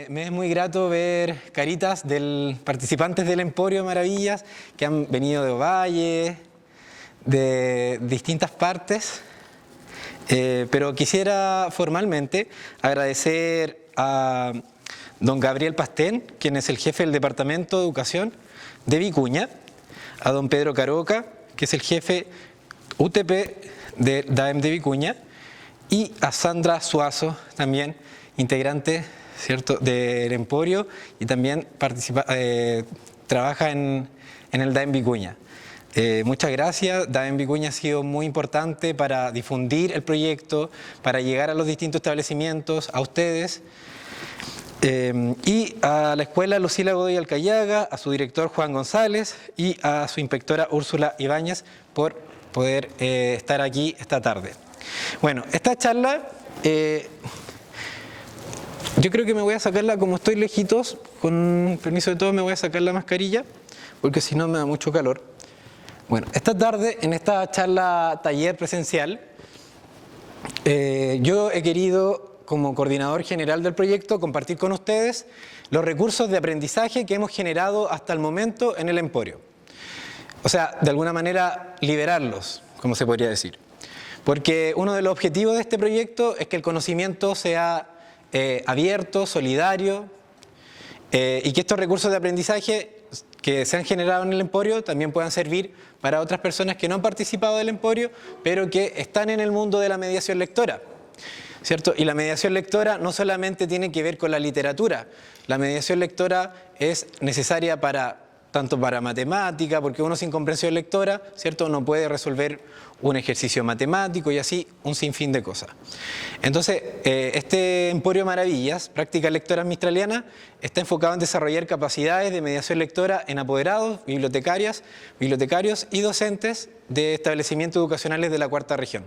Me es muy grato ver caritas de participantes del Emporio Maravillas que han venido de Ovalle, de distintas partes, pero quisiera formalmente agradecer a don Gabriel Pastén, quien es el jefe del Departamento de Educación de Vicuña, a don Pedro Caroca, que es el jefe UTP de DAEM de Vicuña, y a Sandra Suazo, también integrante, ¿cierto?, del Emporio y también trabaja en el DAEM Vicuña. Muchas gracias. DAEM Vicuña ha sido muy importante para difundir el proyecto, para llegar a los distintos establecimientos, a ustedes. Y a la escuela Lucila Godoy Alcayaga, a su director Juan González y a su inspectora Úrsula Ibáñez por poder estar aquí esta tarde. Bueno, esta charla, yo creo que me voy a sacarla, como estoy lejitos, con permiso de todos me voy a sacar la mascarilla, porque si no me da mucho calor. Bueno, esta tarde, en esta charla taller presencial, yo he querido, como coordinador general del proyecto, compartir con ustedes los recursos de aprendizaje que hemos generado hasta el momento en el Emporio. O sea, de alguna manera, liberarlos, como se podría decir. Porque uno de los objetivos de este proyecto es que el conocimiento sea abierto, solidario, y que estos recursos de aprendizaje que se han generado en el Emporio también puedan servir para otras personas que no han participado del Emporio, pero que están en el mundo de la mediación lectora, ¿cierto? Y la mediación lectora no solamente tiene que ver con la literatura, la mediación lectora es necesaria tanto para matemática, porque uno sin comprensión lectora, ¿cierto?, no puede resolver un ejercicio matemático y así un sinfín de cosas. Entonces, este Emporio Maravillas, Prácticas Lectoras Mistralianas, está enfocado en desarrollar capacidades de mediación lectora en apoderados, bibliotecarios y docentes de establecimientos educacionales de la Cuarta Región.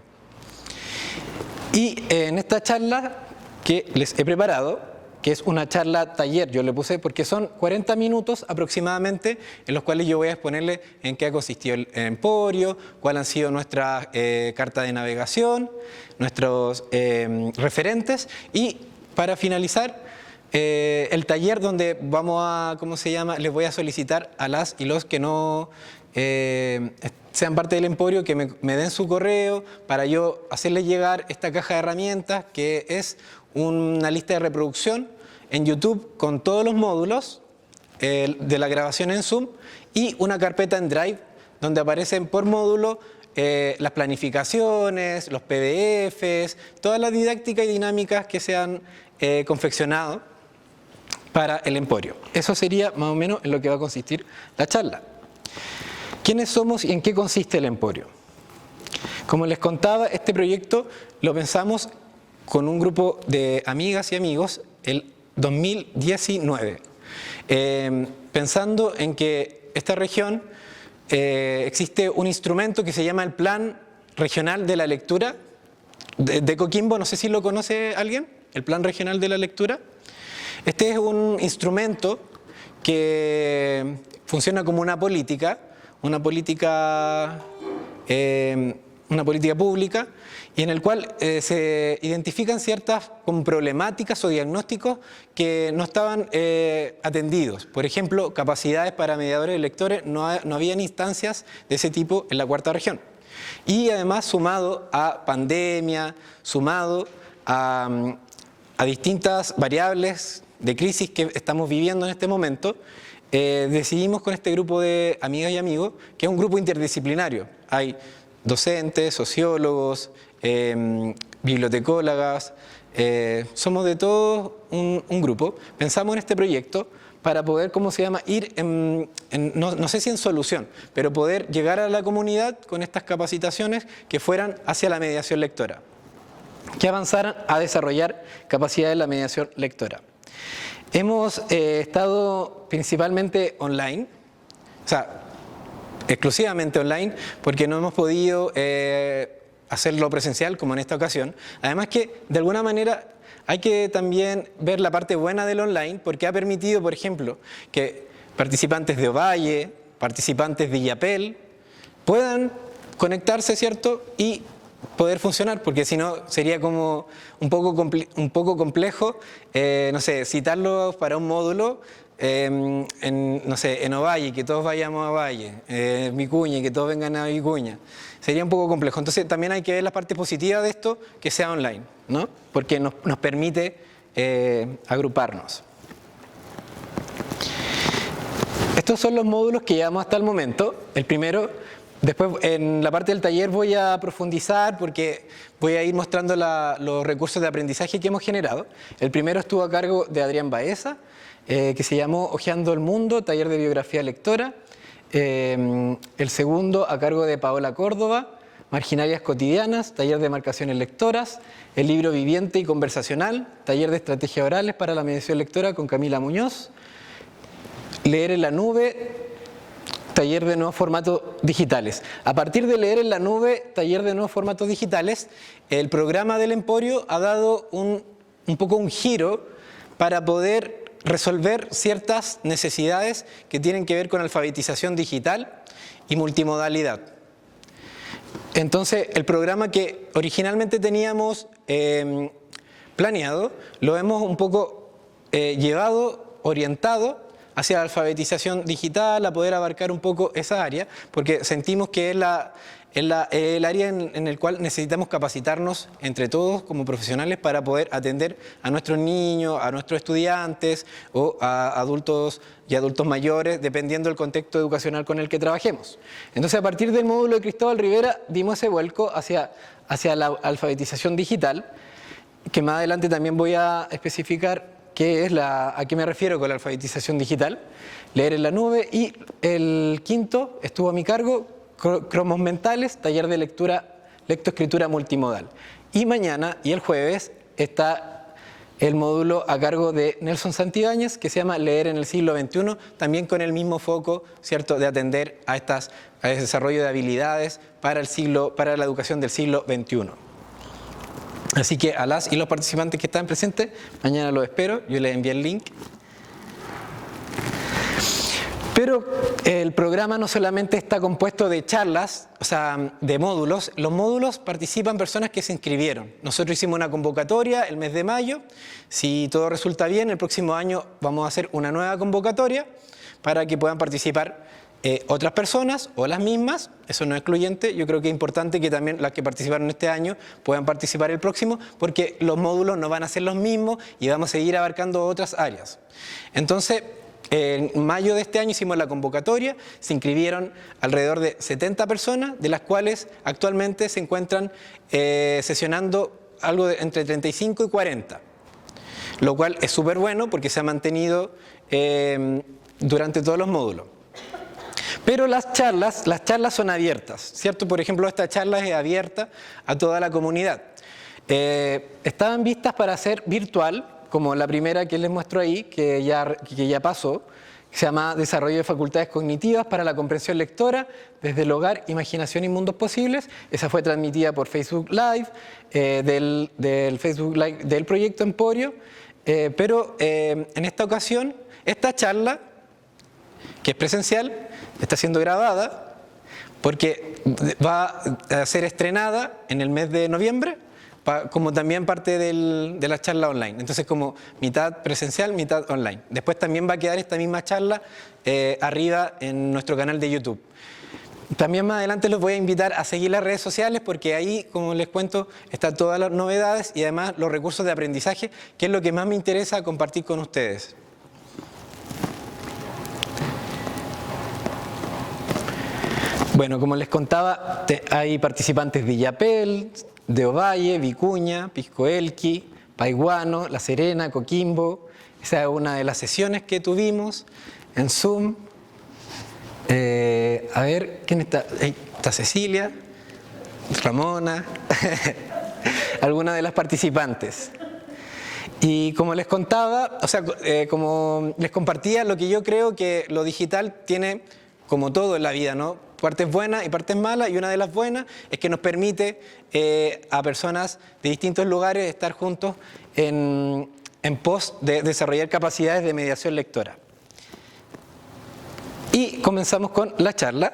Y en esta charla que les he preparado, que es una charla taller, yo le puse, porque son 40 minutos aproximadamente, en los cuales yo voy a exponerle en qué ha consistido el Emporio, cuáles han sido nuestras cartas de navegación, nuestros referentes, y para finalizar, el taller donde vamos a, ¿cómo se llama?, les voy a solicitar a las y los que no sean parte del Emporio que me den su correo para yo hacerles llegar esta caja de herramientas, que es una lista de reproducción en YouTube con todos los módulos de la grabación en Zoom y una carpeta en Drive donde aparecen por módulo las planificaciones, los PDFs, todas las didácticas y dinámicas que se han confeccionado para el Emporio. Eso sería más o menos en lo que va a consistir la charla. ¿Quiénes somos y en qué consiste el Emporio? Como les contaba, este proyecto lo pensamos con un grupo de amigas y amigos el 2019, pensando en que esta región existe un instrumento que se llama el Plan Regional de la Lectura de Coquimbo. No sé si lo conoce alguien, el Plan Regional de la Lectura. Este es un instrumento que funciona como una política pública, y en el cual se identifican ciertas problemáticas o diagnósticos que no estaban atendidos. Por ejemplo, capacidades para mediadores de lectores, no habían instancias de ese tipo en la Cuarta Región. Y además, sumado a pandemia, sumado a distintas variables de crisis que estamos viviendo en este momento, decidimos con este grupo de amigas y amigos, que es un grupo interdisciplinario. Hay docentes, sociólogos, bibliotecólogas, somos de todos un grupo. Pensamos en este proyecto para poder, ¿cómo se llama?, ir no sé si en solución, pero poder llegar a la comunidad con estas capacitaciones que fueran hacia la mediación lectora, que avanzaran a desarrollar capacidades de la mediación lectora. Hemos estado principalmente online, o sea, exclusivamente online, porque no hemos podido hacerlo presencial como en esta ocasión. Además que, de alguna manera, hay que también ver la parte buena del online, porque ha permitido, por ejemplo, que participantes de Ovalle, participantes de Illapel, puedan conectarse, ¿cierto?, y poder funcionar, porque si no sería como un poco complejo, no sé, citarlos para un módulo no sé, en Ovalle, que todos vayamos a Ovalle, Vicuña, que todos vengan a Vicuña. Sería un poco complejo. Entonces también hay que ver la parte positiva de esto, que sea online, ¿no? Porque nos permite agruparnos. Estos son los módulos que llevamos hasta el momento. El primero, después en la parte del taller voy a profundizar porque voy a ir mostrando los recursos de aprendizaje que hemos generado. El primero estuvo a cargo de Adrián Baeza, que se llamó Hojeando el Mundo, taller de biografía lectora. El segundo a cargo de Paola Córdoba, Marginarias cotidianas, taller de marcaciones lectoras. El libro viviente y conversacional, taller de estrategias orales para la mediación lectora con Camila Muñoz. Leer en la nube, taller de nuevos formatos digitales. A partir de Leer en la nube, taller de nuevos formatos digitales, el programa del Emporio ha dado un poco un giro para poder resolver ciertas necesidades que tienen que ver con alfabetización digital y multimodalidad. Entonces, el programa que originalmente teníamos planeado, lo hemos un poco llevado, orientado hacia la alfabetización digital, a poder abarcar un poco esa área, porque sentimos que es el área en el cual necesitamos capacitarnos entre todos como profesionales para poder atender a nuestros niños, a nuestros estudiantes o a adultos y adultos mayores, dependiendo del contexto educacional con el que trabajemos. Entonces, a partir del módulo de Cristóbal Rivera, dimos ese vuelco hacia la alfabetización digital, que más adelante también voy a especificar qué es a qué me refiero con la alfabetización digital. Leer en la nube. Y el quinto estuvo a mi cargo, Cromos mentales, taller de lectoescritura multimodal. Y mañana y el jueves está el módulo a cargo de Nelson Santibáñez, que se llama Leer en el siglo XXI, también con el mismo foco, ¿cierto?, de atender a ese desarrollo de habilidades para la educación del siglo XXI. Así que a las y los participantes que están presentes, mañana los espero, yo les envié el link. Pero el programa no solamente está compuesto de charlas, o sea, de módulos. Los módulos participan personas que se inscribieron. Nosotros hicimos una convocatoria el mes de mayo. Si todo resulta bien, el próximo año vamos a hacer una nueva convocatoria para que puedan participar otras personas o las mismas. Eso no es excluyente. Yo creo que es importante que también las que participaron este año puedan participar el próximo, porque los módulos no van a ser los mismos y vamos a seguir abarcando otras áreas. Entonces, en mayo de este año hicimos la convocatoria, se inscribieron alrededor de 70 personas, de las cuales actualmente se encuentran sesionando algo entre 35 y 40, lo cual es súper bueno porque se ha mantenido durante todos los módulos. Pero las charlas son abiertas, ¿cierto? Por ejemplo, esta charla es abierta a toda la comunidad. Estaban vistas para ser virtual, como la primera que les muestro ahí, que ya pasó, que se llama Desarrollo de Facultades Cognitivas para la Comprensión Lectora desde el Hogar, Imaginación y Mundos Posibles. Esa fue transmitida por Facebook Live, del Facebook Live del Proyecto Emporio. Pero en esta ocasión, esta charla, que es presencial, está siendo grabada porque va a ser estrenada en el mes de noviembre, como también parte de la charla online. Entonces, como mitad presencial, mitad online. Después también va a quedar esta misma charla arriba en nuestro canal de YouTube. También más adelante los voy a invitar a seguir las redes sociales, porque ahí, como les cuento, están todas las novedades y además los recursos de aprendizaje, que es lo que más me interesa compartir con ustedes. Bueno, como les contaba, hay participantes de Illapel, de Ovalle, Vicuña, Pisco Elqui, Paiguano, La Serena, Coquimbo. Esa es una de las sesiones que tuvimos en Zoom. A ver, ¿quién está? Ahí está Cecilia, Ramona, algunas de las participantes. Y como les contaba, o sea, como les compartía, lo que yo creo que lo digital tiene, como todo en la vida, ¿no?, partes buenas y partes malas, y una de las buenas es que nos permite a personas de distintos lugares estar juntos en pos de desarrollar capacidades de mediación lectora. Y comenzamos con la charla.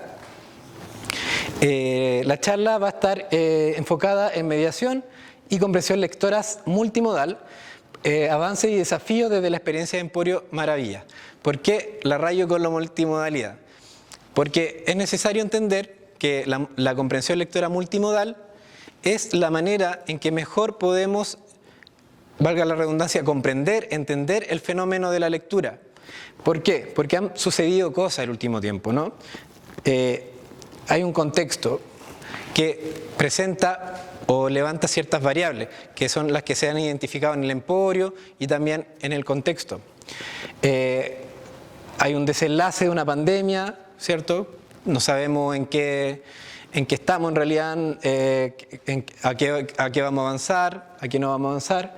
La charla va a estar enfocada en mediación y comprensión lectoras multimodal, avances y desafíos desde la experiencia de Emporio Maravilla. ¿Por qué la rayo con la multimodalidad? Porque es necesario entender que la comprensión lectora multimodal es la manera en que mejor podemos, valga la redundancia, comprender, entender el fenómeno de la lectura. ¿Por qué? Porque han sucedido cosas el último tiempo, ¿no? Hay un contexto que presenta o levanta ciertas variables, que son las que se han identificado en el emporio y también en el contexto. Hay un desenlace de una pandemia, ¿cierto? No sabemos en qué estamos en realidad, a qué vamos a avanzar, a qué no vamos a avanzar.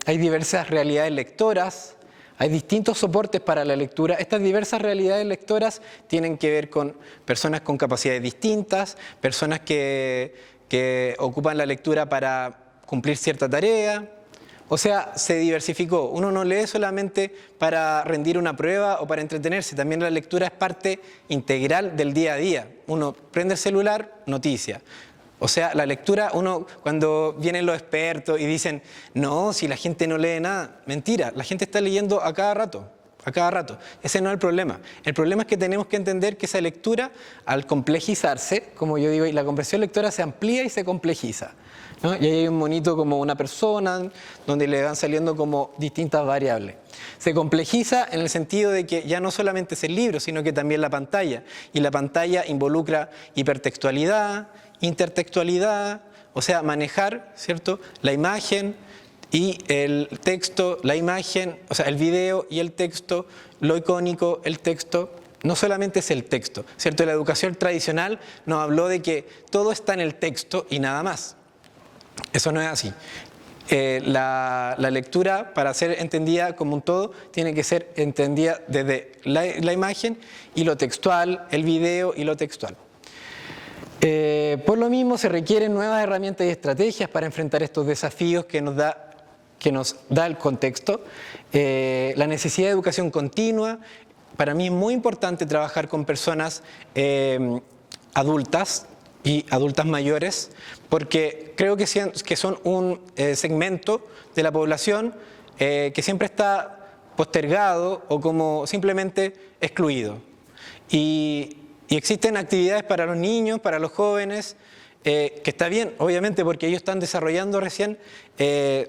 Hay diversas realidades lectoras, hay distintos soportes para la lectura. Estas diversas realidades lectoras tienen que ver con personas con capacidades distintas, personas que ocupan la lectura para cumplir cierta tarea. O sea, se diversificó. Uno no lee solamente para rendir una prueba o para entretenerse. También la lectura es parte integral del día a día. Uno prende el celular, noticia. O sea, la lectura, cuando vienen los expertos y dicen, no, si la gente no lee nada, mentira, la gente está leyendo a cada rato. Ese no es el problema. El problema es que tenemos que entender que esa lectura, al complejizarse, como yo digo, y la comprensión lectora se amplía y se complejiza, ¿no? Y ahí hay un monito como una persona, donde le van saliendo como distintas variables. Se complejiza en el sentido de que ya no solamente es el libro, sino que también la pantalla. Y la pantalla involucra hipertextualidad, intertextualidad, o sea, manejar, ¿cierto?, la imagen y el texto, la imagen, o sea, el video y el texto, lo icónico, el texto. No solamente es el texto, ¿cierto? La educación tradicional nos habló de que todo está en el texto y nada más. Eso no es así. La lectura, para ser entendida como un todo, tiene que ser entendida desde la imagen y lo textual, el video y lo textual. Por lo mismo, se requieren nuevas herramientas y estrategias para enfrentar estos desafíos que nos da el contexto. La necesidad de educación continua. Para mí es muy importante trabajar con personas adultas y adultas mayores, porque creo que son un segmento de la población que siempre está postergado o como simplemente excluido. Y existen actividades para los niños, para los jóvenes, que está bien, obviamente, porque ellos están desarrollando recién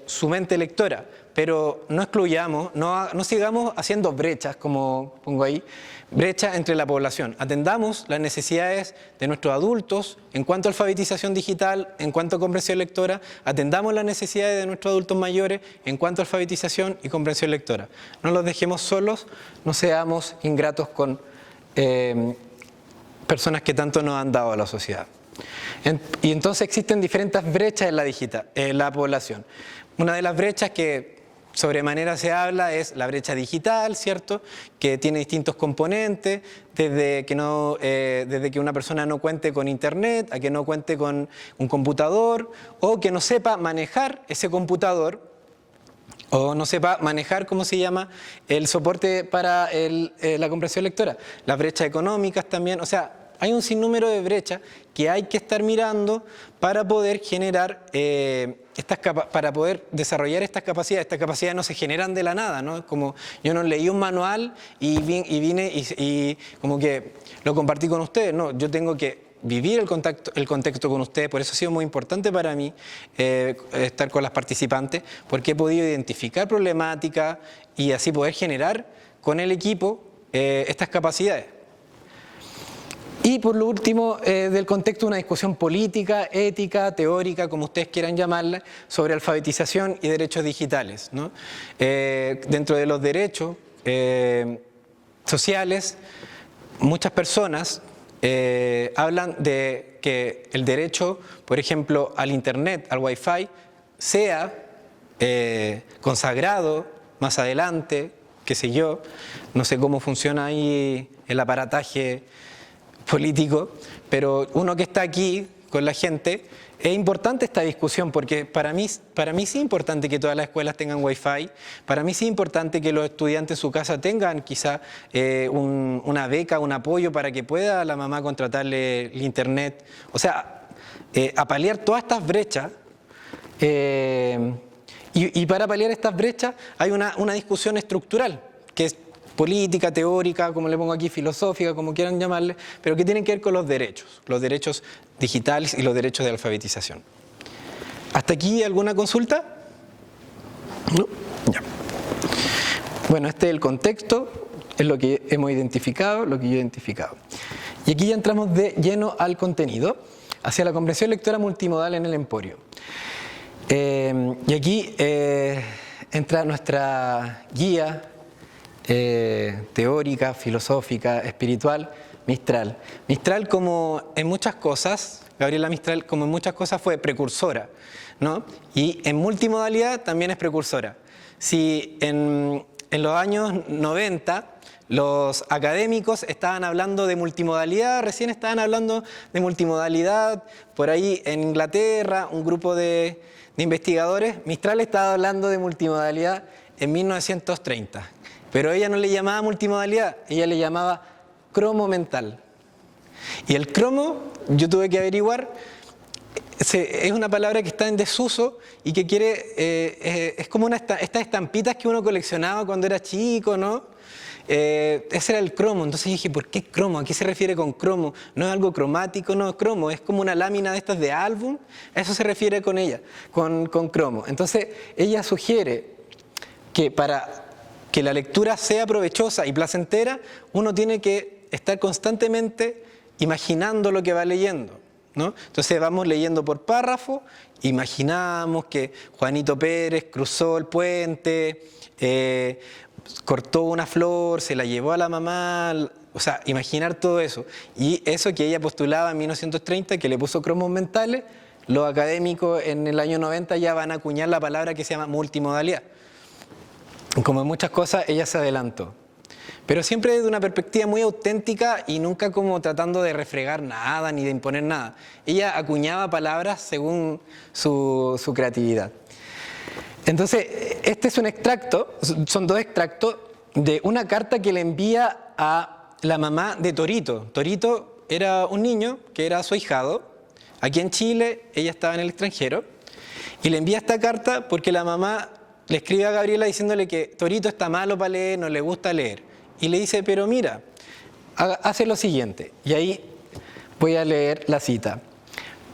su mente lectora, pero no excluyamos, no sigamos haciendo brechas, como pongo ahí, brechas entre la población. Atendamos las necesidades de nuestros adultos en cuanto a alfabetización digital, en cuanto a comprensión lectora, atendamos las necesidades de nuestros adultos mayores en cuanto a alfabetización y comprensión lectora. No los dejemos solos, no seamos ingratos con personas que tanto nos han dado a la sociedad. Y entonces existen diferentes brechas en la población. Una de las brechas que sobremanera se habla es la brecha digital, ¿cierto? Que tiene distintos componentes, desde que una persona no cuente con internet, a que no cuente con un computador, o que no sepa manejar ese computador, o no sepa manejar, ¿cómo se llama?, el soporte para la comprensión lectora. Las brechas económicas también, o sea, hay un sinnúmero de brechas que hay que estar mirando para poder generar, para poder desarrollar estas capacidades. Estas capacidades no se generan de la nada, ¿no? Como yo no leí un manual y vine y como que lo compartí con ustedes. No, yo tengo que vivir el contexto con ustedes. Por eso ha sido muy importante para mí estar con las participantes, porque he podido identificar problemáticas y así poder generar con el equipo estas capacidades. Y por lo último, del contexto, una discusión política, ética, teórica, como ustedes quieran llamarla, sobre alfabetización y derechos digitales, ¿no? Dentro de los derechos sociales, muchas personas hablan de que el derecho, por ejemplo, al internet, al wifi, sea consagrado más adelante, qué sé yo, no sé cómo funciona ahí el aparataje político, pero uno que está aquí, con la gente, es importante esta discusión porque para mí sí es importante que todas las escuelas tengan Wi-Fi, para mí sí es importante que los estudiantes en su casa tengan quizá una beca, un apoyo para que pueda la mamá contratarle el internet. O sea, a paliar todas estas brechas. Y para paliar estas brechas hay una discusión estructural, que es política, teórica, como le pongo aquí, filosófica, como quieran llamarle, pero que tienen que ver con los derechos digitales y los derechos de alfabetización. ¿Hasta aquí alguna consulta? ¿No? Ya. Bueno, este es el contexto, es lo que hemos identificado, lo que yo he identificado. Y aquí ya entramos de lleno al contenido, hacia la comprensión lectora multimodal en el Emporio. Y aquí entra nuestra guía teórica, filosófica, espiritual, Mistral. Mistral, como en muchas cosas, Gabriela Mistral, como en muchas cosas fue precursora, ¿no? Y en multimodalidad también es precursora. Si en los años 90 los académicos estaban hablando de multimodalidad, recién estaban hablando de multimodalidad, por ahí en Inglaterra, un grupo de investigadores, Mistral estaba hablando de multimodalidad en 1930. Pero ella no le llamaba multimodalidad, ella le llamaba cromo mental. Y el cromo, yo tuve que averiguar, es una palabra que está en desuso y que quiere, es como estas estampitas que uno coleccionaba cuando era chico, ¿no? Ese era el cromo. Entonces dije, ¿por qué cromo? ¿A qué se refiere con cromo? ¿No es algo cromático? No, cromo, es como una lámina de estas de álbum. A eso se refiere con ella, con cromo. Entonces ella sugiere que para que la lectura sea provechosa y placentera, uno tiene que estar constantemente imaginando lo que va leyendo, ¿no? Entonces vamos leyendo por párrafo, imaginamos que Juanito Pérez cruzó el puente, cortó una flor, se la llevó a la mamá, o sea, imaginar todo eso. Y eso que ella postulaba en 1930, que le puso cromos mentales, los académicos en el año 90 ya van a acuñar la palabra que se llama multimodalidad. Como en muchas cosas, ella se adelantó. Pero siempre desde una perspectiva muy auténtica y nunca como tratando de refregar nada ni de imponer nada. Ella acuñaba palabras según su creatividad. Entonces, este es un extracto, son dos extractos de una carta que le envía a la mamá de Torito. Torito era un niño que era su ahijado. Aquí en Chile, ella estaba en el extranjero. Y le envía esta carta porque la mamá le escribe a Gabriela diciéndole que Torito está malo para leer, no le gusta leer. Y le dice, pero mira, hace lo siguiente. Y ahí voy a leer la cita.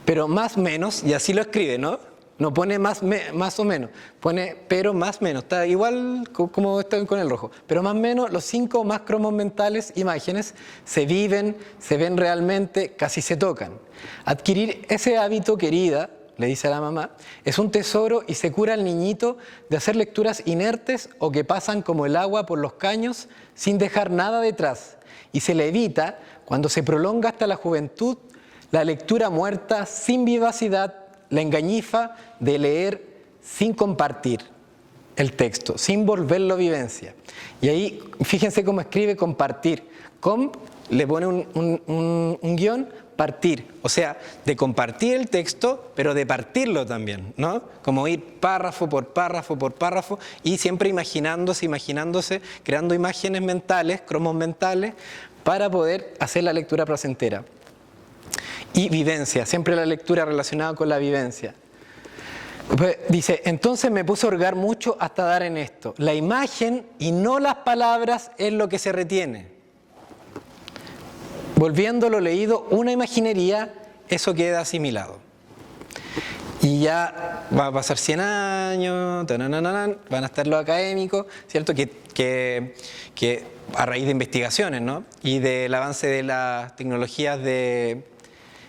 Pero más menos, y así lo escribe, ¿no? No pone más o menos, pone pero más menos. Está igual como estoy con el rojo. Pero más o menos, los 5 más cromos mentales, imágenes, se viven, se ven realmente, casi se tocan. Adquirir ese hábito, querida, le dice a la mamá, es un tesoro y se cura al niñito de hacer lecturas inertes o que pasan como el agua por los caños sin dejar nada detrás. Y se le evita, cuando se prolonga hasta la juventud, la lectura muerta sin vivacidad, la engañifa de leer sin compartir el texto, sin volverlo vivencia. Y ahí, fíjense cómo escribe compartir. Le pone un guión, partir, o sea, de compartir el texto, pero de partirlo también, ¿no? Como ir párrafo por párrafo por párrafo y siempre imaginándose, creando imágenes mentales, cromos mentales, para poder hacer la lectura placentera. Y vivencia, siempre la lectura relacionada con la vivencia. Pues dice, entonces me puse a hurgar mucho hasta dar en esto. La imagen y no las palabras es lo que se retiene. Volviendo lo leído, una imaginería, eso queda asimilado. Y ya va a pasar 100 años, van a estar los académicos, ¿cierto? Que a raíz de investigaciones, ¿no? Y del avance de las tecnologías de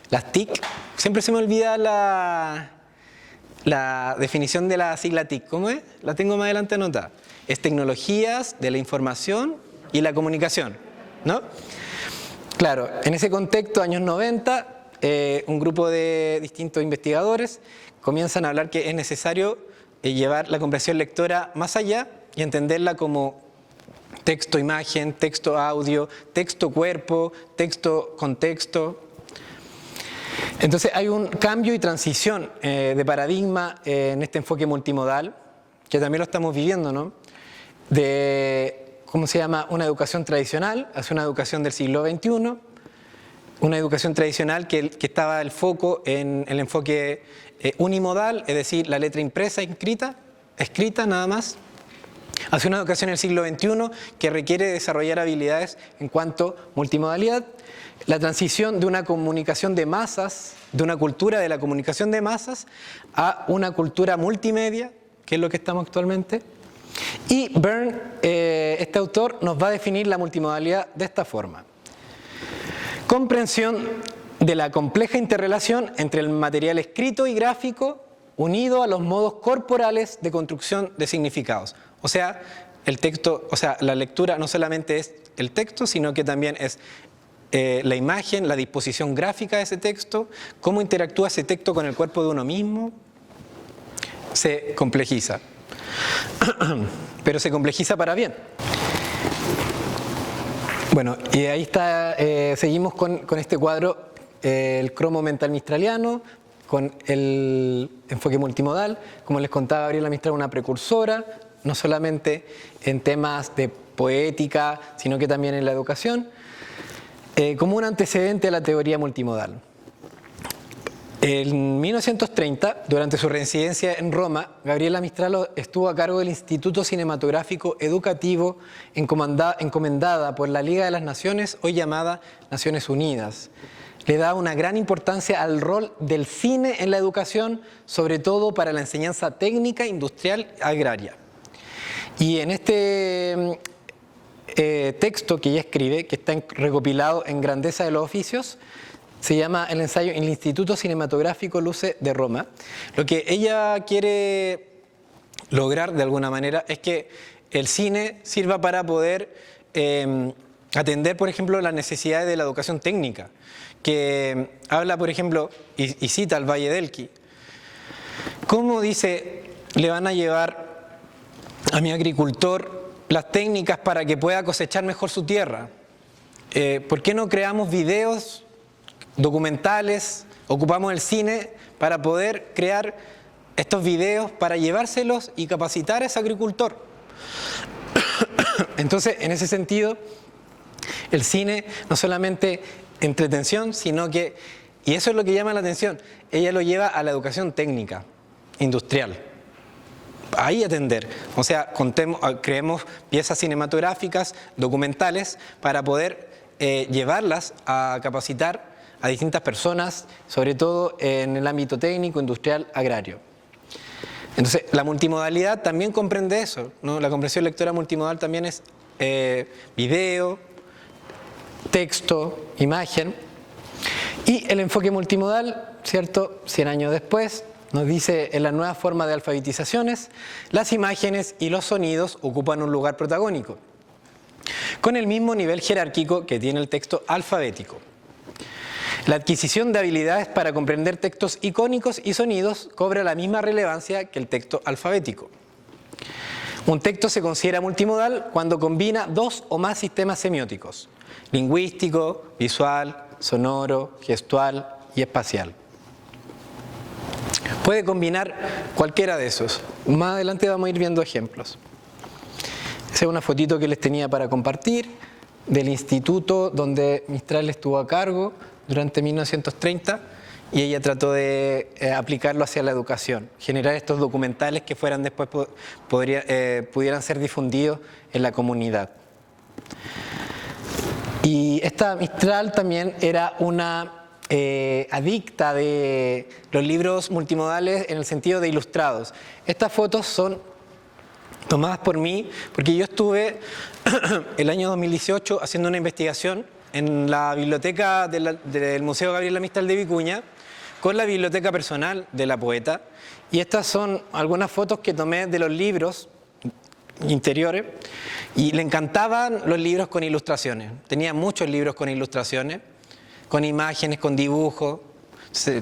las TIC, siempre se me olvida la definición de la sigla TIC. ¿Cómo es? La tengo más adelante anotada. Es tecnologías de la información y la comunicación, ¿no? Claro, en ese contexto, años 90, un grupo de distintos investigadores comienzan a hablar que es necesario llevar la comprensión lectora más allá y entenderla como texto-imagen, texto-audio, texto-cuerpo, texto-contexto. Entonces hay un cambio y transición de paradigma en este enfoque multimodal, que también lo estamos viviendo, ¿no? De, ¿cómo se llama? Una educación tradicional hacia una educación del siglo XXI, una educación tradicional que estaba el foco en el enfoque unimodal, es decir, la letra impresa, escrita nada más, hacia una educación del siglo XXI que requiere desarrollar habilidades en cuanto a multimodalidad, la transición de una comunicación de masas, de una cultura de la comunicación de masas, a una cultura multimedia, que es lo que estamos actualmente. Y Byrne, este autor, nos va a definir la multimodalidad de esta forma. Comprensión de la compleja interrelación entre el material escrito y gráfico unido a los modos corporales de construcción de significados. O sea, el texto, o sea, la lectura no solamente es el texto, sino que también es la imagen, la disposición gráfica de ese texto, cómo interactúa ese texto con el cuerpo de uno mismo, se complejiza. Pero se complejiza para bien. Bueno, y ahí está, seguimos con este cuadro, el cromo mental mistraliano, con el enfoque multimodal. Como les contaba, Gabriela Mistral, una precursora, no solamente en temas de poética, sino que también en la educación, como un antecedente a la teoría multimodal. En 1930, durante su residencia en Roma, Gabriela Mistral estuvo a cargo del Instituto Cinematográfico Educativo encomendada por la Liga de las Naciones, hoy llamada Naciones Unidas. Le da una gran importancia al rol del cine en la educación, sobre todo para la enseñanza técnica, industrial, agraria. Y en este texto que ella escribe, que está recopilado en Grandeza de los Oficios, se llama el ensayo El Instituto Cinematográfico Luce de Roma. Lo que ella quiere lograr de alguna manera es que el cine sirva para poder atender, por ejemplo, las necesidades de la educación técnica, que habla, por ejemplo, y cita al Valle del Elqui. ¿Cómo dice, le van a llevar a mi agricultor las técnicas para que pueda cosechar mejor su tierra? ¿Por qué no creamos videos documentales, ocupamos el cine para poder crear estos videos para llevárselos y capacitar a ese agricultor? Entonces, en ese sentido, el cine no solamente entretención, sino que, y eso es lo que llama la atención, ella lo lleva a la educación técnica, industrial. Ahí atender, o sea, creemos piezas cinematográficas, documentales, para poder llevarlas a capacitar a distintas personas, sobre todo en el ámbito técnico, industrial, agrario. Entonces, la multimodalidad también comprende eso, ¿no? La comprensión lectora multimodal también es video, texto, imagen. Y el enfoque multimodal, ¿cierto? 100 años después, nos dice en la nueva forma de alfabetizaciones, las imágenes y los sonidos ocupan un lugar protagónico, con el mismo nivel jerárquico que tiene el texto alfabético. La adquisición de habilidades para comprender textos icónicos y sonidos cobra la misma relevancia que el texto alfabético. Un texto se considera multimodal cuando combina dos o más sistemas semióticos: lingüístico, visual, sonoro, gestual y espacial. Puede combinar cualquiera de esos. Más adelante vamos a ir viendo ejemplos. Esa es una fotito que les tenía para compartir del instituto donde Mistral estuvo a cargo durante 1930 y ella trató de aplicarlo hacia la educación, generar estos documentales que fueran después pudieran ser difundidos en la comunidad. Y esta Mistral también era una adicta de los libros multimodales en el sentido de ilustrados. Estas fotos son tomadas por mí porque yo estuve el año 2018 haciendo una investigación en la biblioteca del Museo Gabriela Mistral de Vicuña con la biblioteca personal de la poeta, y estas son algunas fotos que tomé de los libros interiores, y le encantaban los libros con ilustraciones. Tenía muchos libros con ilustraciones, con imágenes, con dibujos.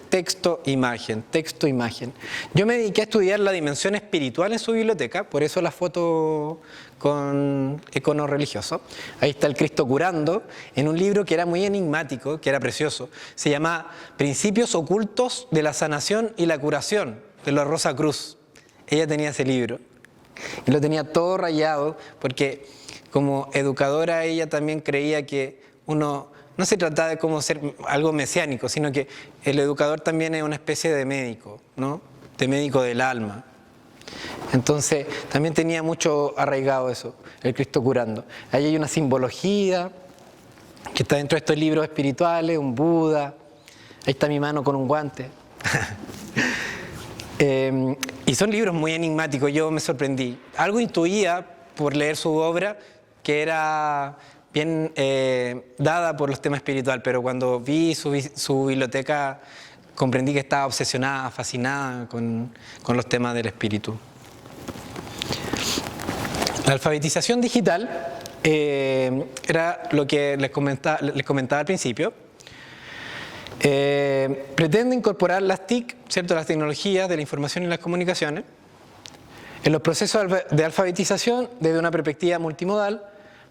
Texto, imagen, texto, imagen. Yo me dediqué a estudiar la dimensión espiritual en su biblioteca, por eso la foto con icono religioso. Ahí está el Cristo curando, en un libro que era muy enigmático, que era precioso. Se llama Principios ocultos de la sanación y la curación, de la Rosa Cruz. Ella tenía ese libro y lo tenía todo rayado porque como educadora ella también creía que uno no se trata de cómo ser algo mesiánico, sino que el educador también es una especie de médico, ¿no? De médico del alma. Entonces, también tenía mucho arraigado eso, el Cristo curando. Ahí hay una simbología que está dentro de estos libros espirituales, un Buda. Ahí está mi mano con un guante. Y son libros muy enigmáticos, yo me sorprendí. Algo intuía por leer su obra que era bien dada por los temas espirituales, pero cuando vi su biblioteca comprendí que estaba obsesionada, fascinada con los temas del espíritu. La alfabetización digital era lo que les comentaba al principio. Pretende incorporar las TIC, ¿cierto? Las tecnologías de la información y las comunicaciones, en los procesos de alfabetización desde una perspectiva multimodal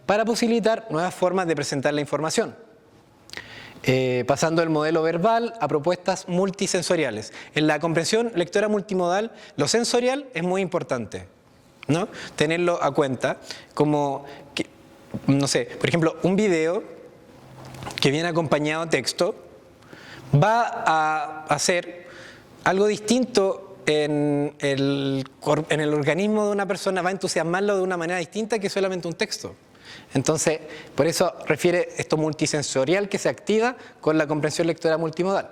para posibilitar nuevas formas de presentar la información, pasando del modelo verbal a propuestas multisensoriales. En la comprensión lectora multimodal, lo sensorial es muy importante, ¿no? Tenerlo a cuenta, como, que, no sé, por ejemplo, un video que viene acompañado de texto va a hacer algo distinto en el organismo de una persona, va a entusiasmarlo de una manera distinta que solamente un texto. Entonces, por eso refiere esto multisensorial que se activa con la comprensión lectora multimodal,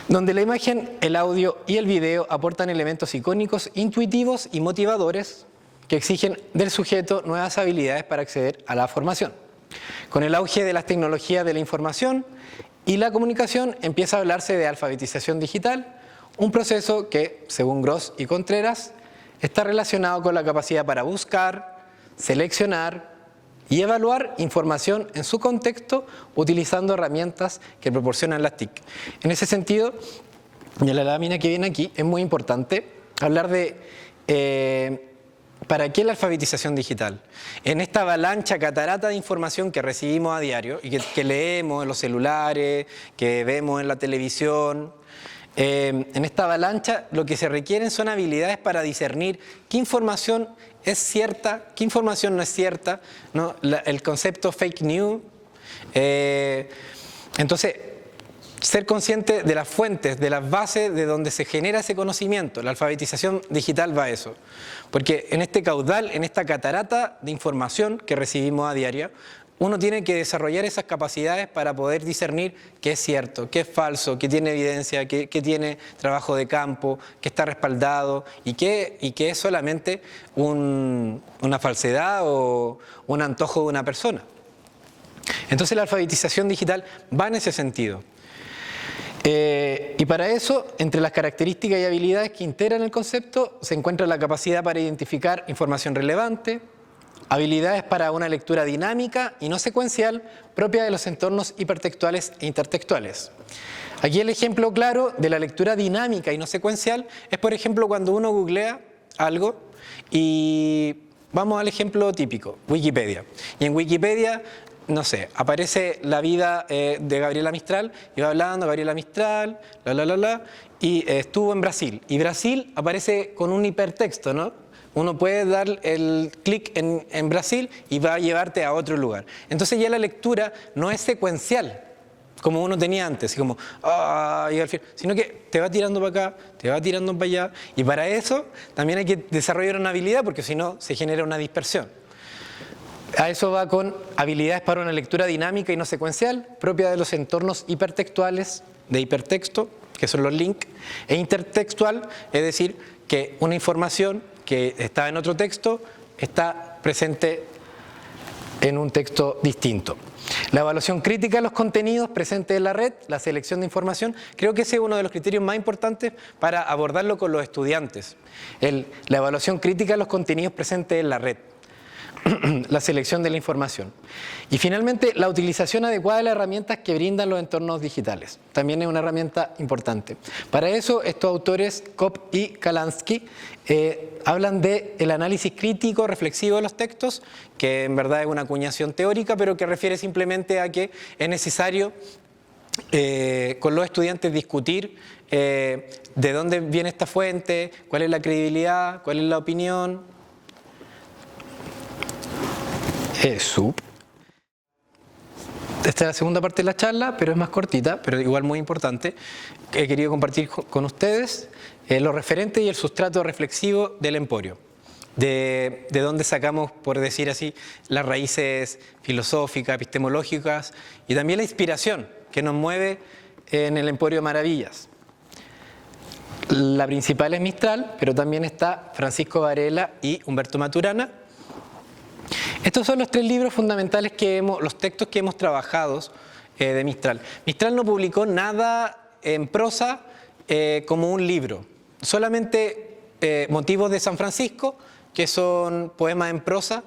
donde la imagen, el audio y el video aportan elementos icónicos, intuitivos y motivadores que exigen del sujeto nuevas habilidades para acceder a la formación. Con el auge de las tecnologías de la información y la comunicación empieza a hablarse de alfabetización digital, un proceso que, según Gross y Contreras, está relacionado con la capacidad para buscar, seleccionar y evaluar información en su contexto utilizando herramientas que proporcionan las TIC. En ese sentido, y en la lámina que viene aquí, es muy importante hablar de ¿para qué la alfabetización digital? En esta avalancha, catarata de información que recibimos a diario y que leemos en los celulares, que vemos en la televisión, en esta avalancha lo que se requieren son habilidades para discernir qué información es cierta, qué información no es cierta, ¿no? El concepto fake news. Entonces, ser consciente de las fuentes, de las bases de donde se genera ese conocimiento. La alfabetización digital va a eso. Porque en este caudal, en esta catarata de información que recibimos a diario, uno tiene que desarrollar esas capacidades para poder discernir qué es cierto, qué es falso, qué tiene evidencia, qué tiene trabajo de campo, qué está respaldado y qué es solamente una falsedad o un antojo de una persona. Entonces la alfabetización digital va en ese sentido. Y para eso, entre las características y habilidades que integran el concepto, se encuentra la capacidad para identificar información relevante, habilidades para una lectura dinámica y no secuencial propia de los entornos hipertextuales e intertextuales. Aquí el ejemplo claro de la lectura dinámica y no secuencial es, por ejemplo, cuando uno googlea algo y vamos al ejemplo típico, Wikipedia. Y en Wikipedia, no sé, aparece la vida de Gabriela Mistral, y va hablando Gabriela Mistral, y estuvo en Brasil. Y Brasil aparece con un hipertexto, ¿no? Uno puede dar el clic en Brasil y va a llevarte a otro lugar. Entonces ya la lectura no es secuencial, como uno tenía antes, como, sino que te va tirando para acá, te va tirando para allá. Y para eso también hay que desarrollar una habilidad, porque si no se genera una dispersión. A eso va con habilidades para una lectura dinámica y no secuencial, propia de los entornos hipertextuales, de hipertexto, que son los links, e intertextual, es decir, que una información que está en otro texto está presente en un texto distinto. La evaluación crítica de los contenidos presentes en la red, la selección de información, creo que ese es uno de los criterios más importantes para abordarlo con los estudiantes. La evaluación crítica de los contenidos presentes en la red. la selección de la información. Y finalmente, la utilización adecuada de las herramientas que brindan los entornos digitales. También es una herramienta importante. Para eso, estos autores, Kopp y Kalansky, hablan del análisis crítico, reflexivo de los textos, que en verdad es una acuñación teórica, pero que refiere simplemente a que es necesario con los estudiantes discutir de dónde viene esta fuente, cuál es la credibilidad, cuál es la opinión. Eso. Esta es la segunda parte de la charla, pero es más cortita, pero igual muy importante. He querido compartir con ustedes los referentes y el sustrato reflexivo del emporio. De dónde sacamos, por decir así, las raíces filosóficas, epistemológicas y también la inspiración que nos mueve en el Emporio de Maravillas. La principal es Mistral, pero también está Francisco Varela y Humberto Maturana. Estos son los tres libros fundamentales los textos que hemos trabajado de Mistral. Mistral no publicó nada en prosa como un libro, solamente Motivos de San Francisco, que son poemas en prosa,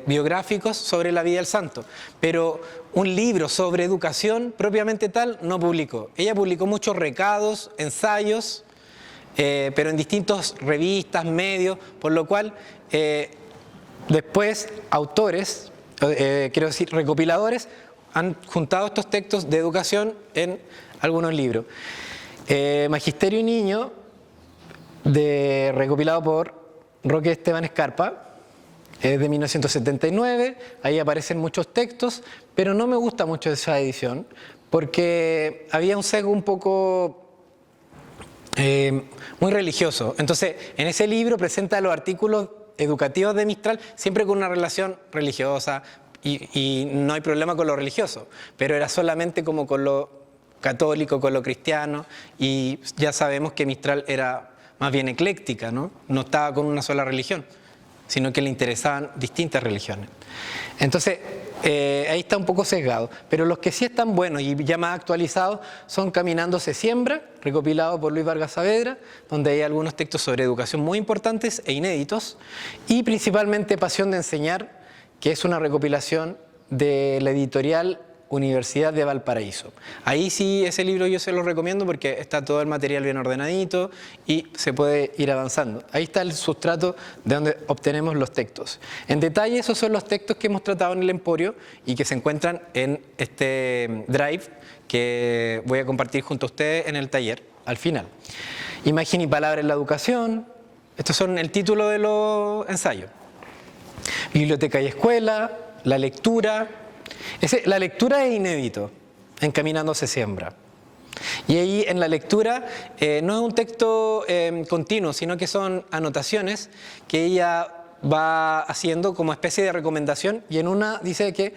biográficos sobre la vida del santo, pero un libro sobre educación propiamente tal no publicó. Ella publicó muchos recados, ensayos, pero en distintas revistas, medios, por lo cual después autores, quiero decir recopiladores, han juntado estos textos de educación en algunos libros. Magisterio y Niño, recopilado por Roque Esteban Escarpa, es de 1979, ahí aparecen muchos textos, pero no me gusta mucho esa edición, porque había un sesgo un poco muy religioso. Entonces, en ese libro presenta los artículos educativos de Mistral siempre con una relación religiosa, y no hay problema con lo religioso, pero era solamente como con lo católico, con lo cristiano, y ya sabemos que Mistral era más bien ecléctica, ¿no? No estaba con una sola religión, sino que le interesaban distintas religiones. Entonces, ahí está un poco sesgado, pero los que sí están buenos y ya más actualizados son Caminando se siembra, recopilado por Luis Vargas Saavedra, donde hay algunos textos sobre educación muy importantes e inéditos, y principalmente Pasión de enseñar, que es una recopilación de la editorial Universidad de Valparaíso. Ahí sí, ese libro yo se lo recomiendo porque está todo el material bien ordenadito y se puede ir avanzando. Ahí está el sustrato de donde obtenemos los textos. En detalle, esos son los textos que hemos tratado en el Emporio y que se encuentran en este drive que voy a compartir junto a ustedes en el taller, al final. Imagen y palabra en la educación. Estos son el título de los ensayos. Biblioteca y escuela, la lectura. La lectura es inédito, en Caminando se siembra. Y ahí en la lectura no es un texto continuo, sino que son anotaciones que ella va haciendo como especie de recomendación, y en una dice que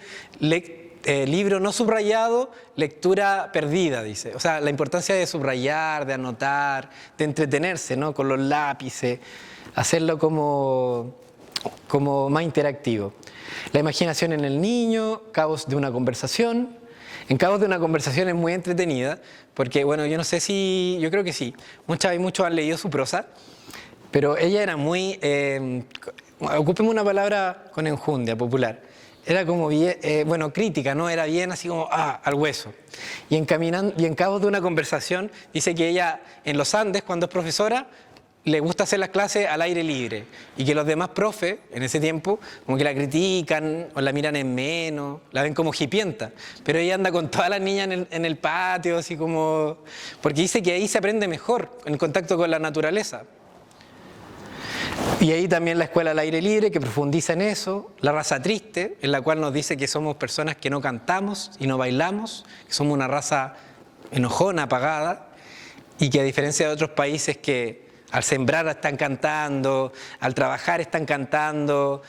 libro no subrayado, lectura perdida, dice. O sea, la importancia de subrayar, de anotar, de entretenerse, ¿no? Con los lápices, hacerlo como más interactivo. La imaginación en el niño, Cabos de una conversación. En Cabos de una conversación es muy entretenida, porque, bueno, yo no sé si, yo creo que sí, muchos han leído su prosa, pero ella era muy, ocúpeme una palabra con enjundia, popular, era como bien, crítica, ¿no? Era bien así como, al hueso. Y en Cabos de una conversación dice que ella en los Andes, cuando es profesora, le gusta hacer las clases al aire libre y que los demás profes en ese tiempo como que la critican o la miran en menos, la ven como hipienta, pero ella anda con todas las niñas en el patio, así como, porque dice que ahí se aprende mejor en contacto con la naturaleza. Y ahí también la escuela al aire libre, que profundiza en eso, La raza triste, en la cual nos dice que somos personas que no cantamos y no bailamos, que somos una raza enojona, apagada, y que a diferencia de otros países que al sembrar están cantando, al trabajar están cantando,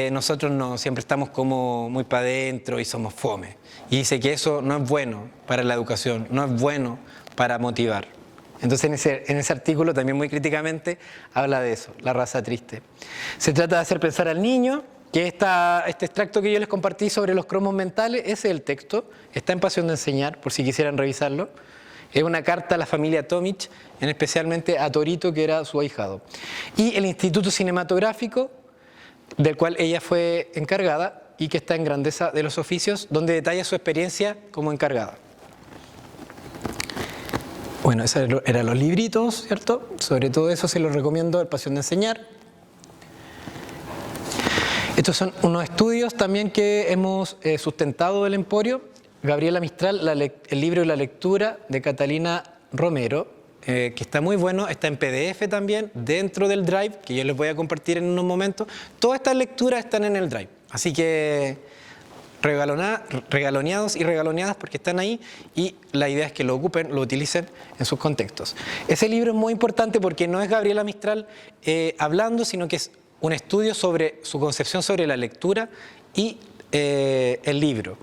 nosotros no, siempre estamos como muy para adentro y somos fome. Y dice que eso no es bueno para la educación, no es bueno para motivar. Entonces en ese artículo también muy críticamente habla de eso, la raza triste. Se trata de hacer pensar al niño, que este extracto que yo les compartí sobre los cromos mentales, ese es el texto, está en Pasión de enseñar, por si quisieran revisarlo. Es una carta a la familia Tomic, especialmente a Torito, que era su ahijado. Y el Instituto Cinematográfico, del cual ella fue encargada y que está en Grandeza de los Oficios, donde detalla su experiencia como encargada. Bueno, esos eran los libritos, ¿cierto? Sobre todo eso se los recomiendo, El Pasión de Enseñar. Estos son unos estudios también que hemos sustentado del Emporio. Gabriela Mistral, el libro y la lectura de Catalina Romero, que está muy bueno, está en PDF también, dentro del Drive, que yo les voy a compartir en unos momentos. Todas estas lecturas están en el Drive, así que regaloneados y regaloneadas porque están ahí, y la idea es que lo ocupen, lo utilicen en sus contextos. Ese libro es muy importante porque no es Gabriela Mistral hablando, sino que es un estudio sobre su concepción sobre la lectura y el libro.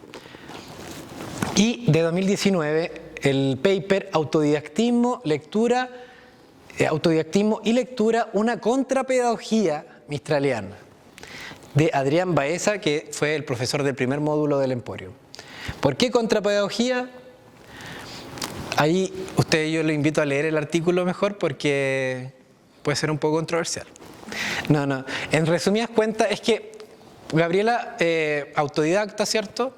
Y de 2019, el paper Autodidactismo y lectura, una contrapedagogía mistraliana, de Adrián Baeza, que fue el profesor del primer módulo del Emporio. ¿Por qué contrapedagogía? Ahí yo lo invito a leer el artículo mejor porque puede ser un poco controversial. No. En resumidas cuentas es que Gabriela, autodidacta, ¿cierto?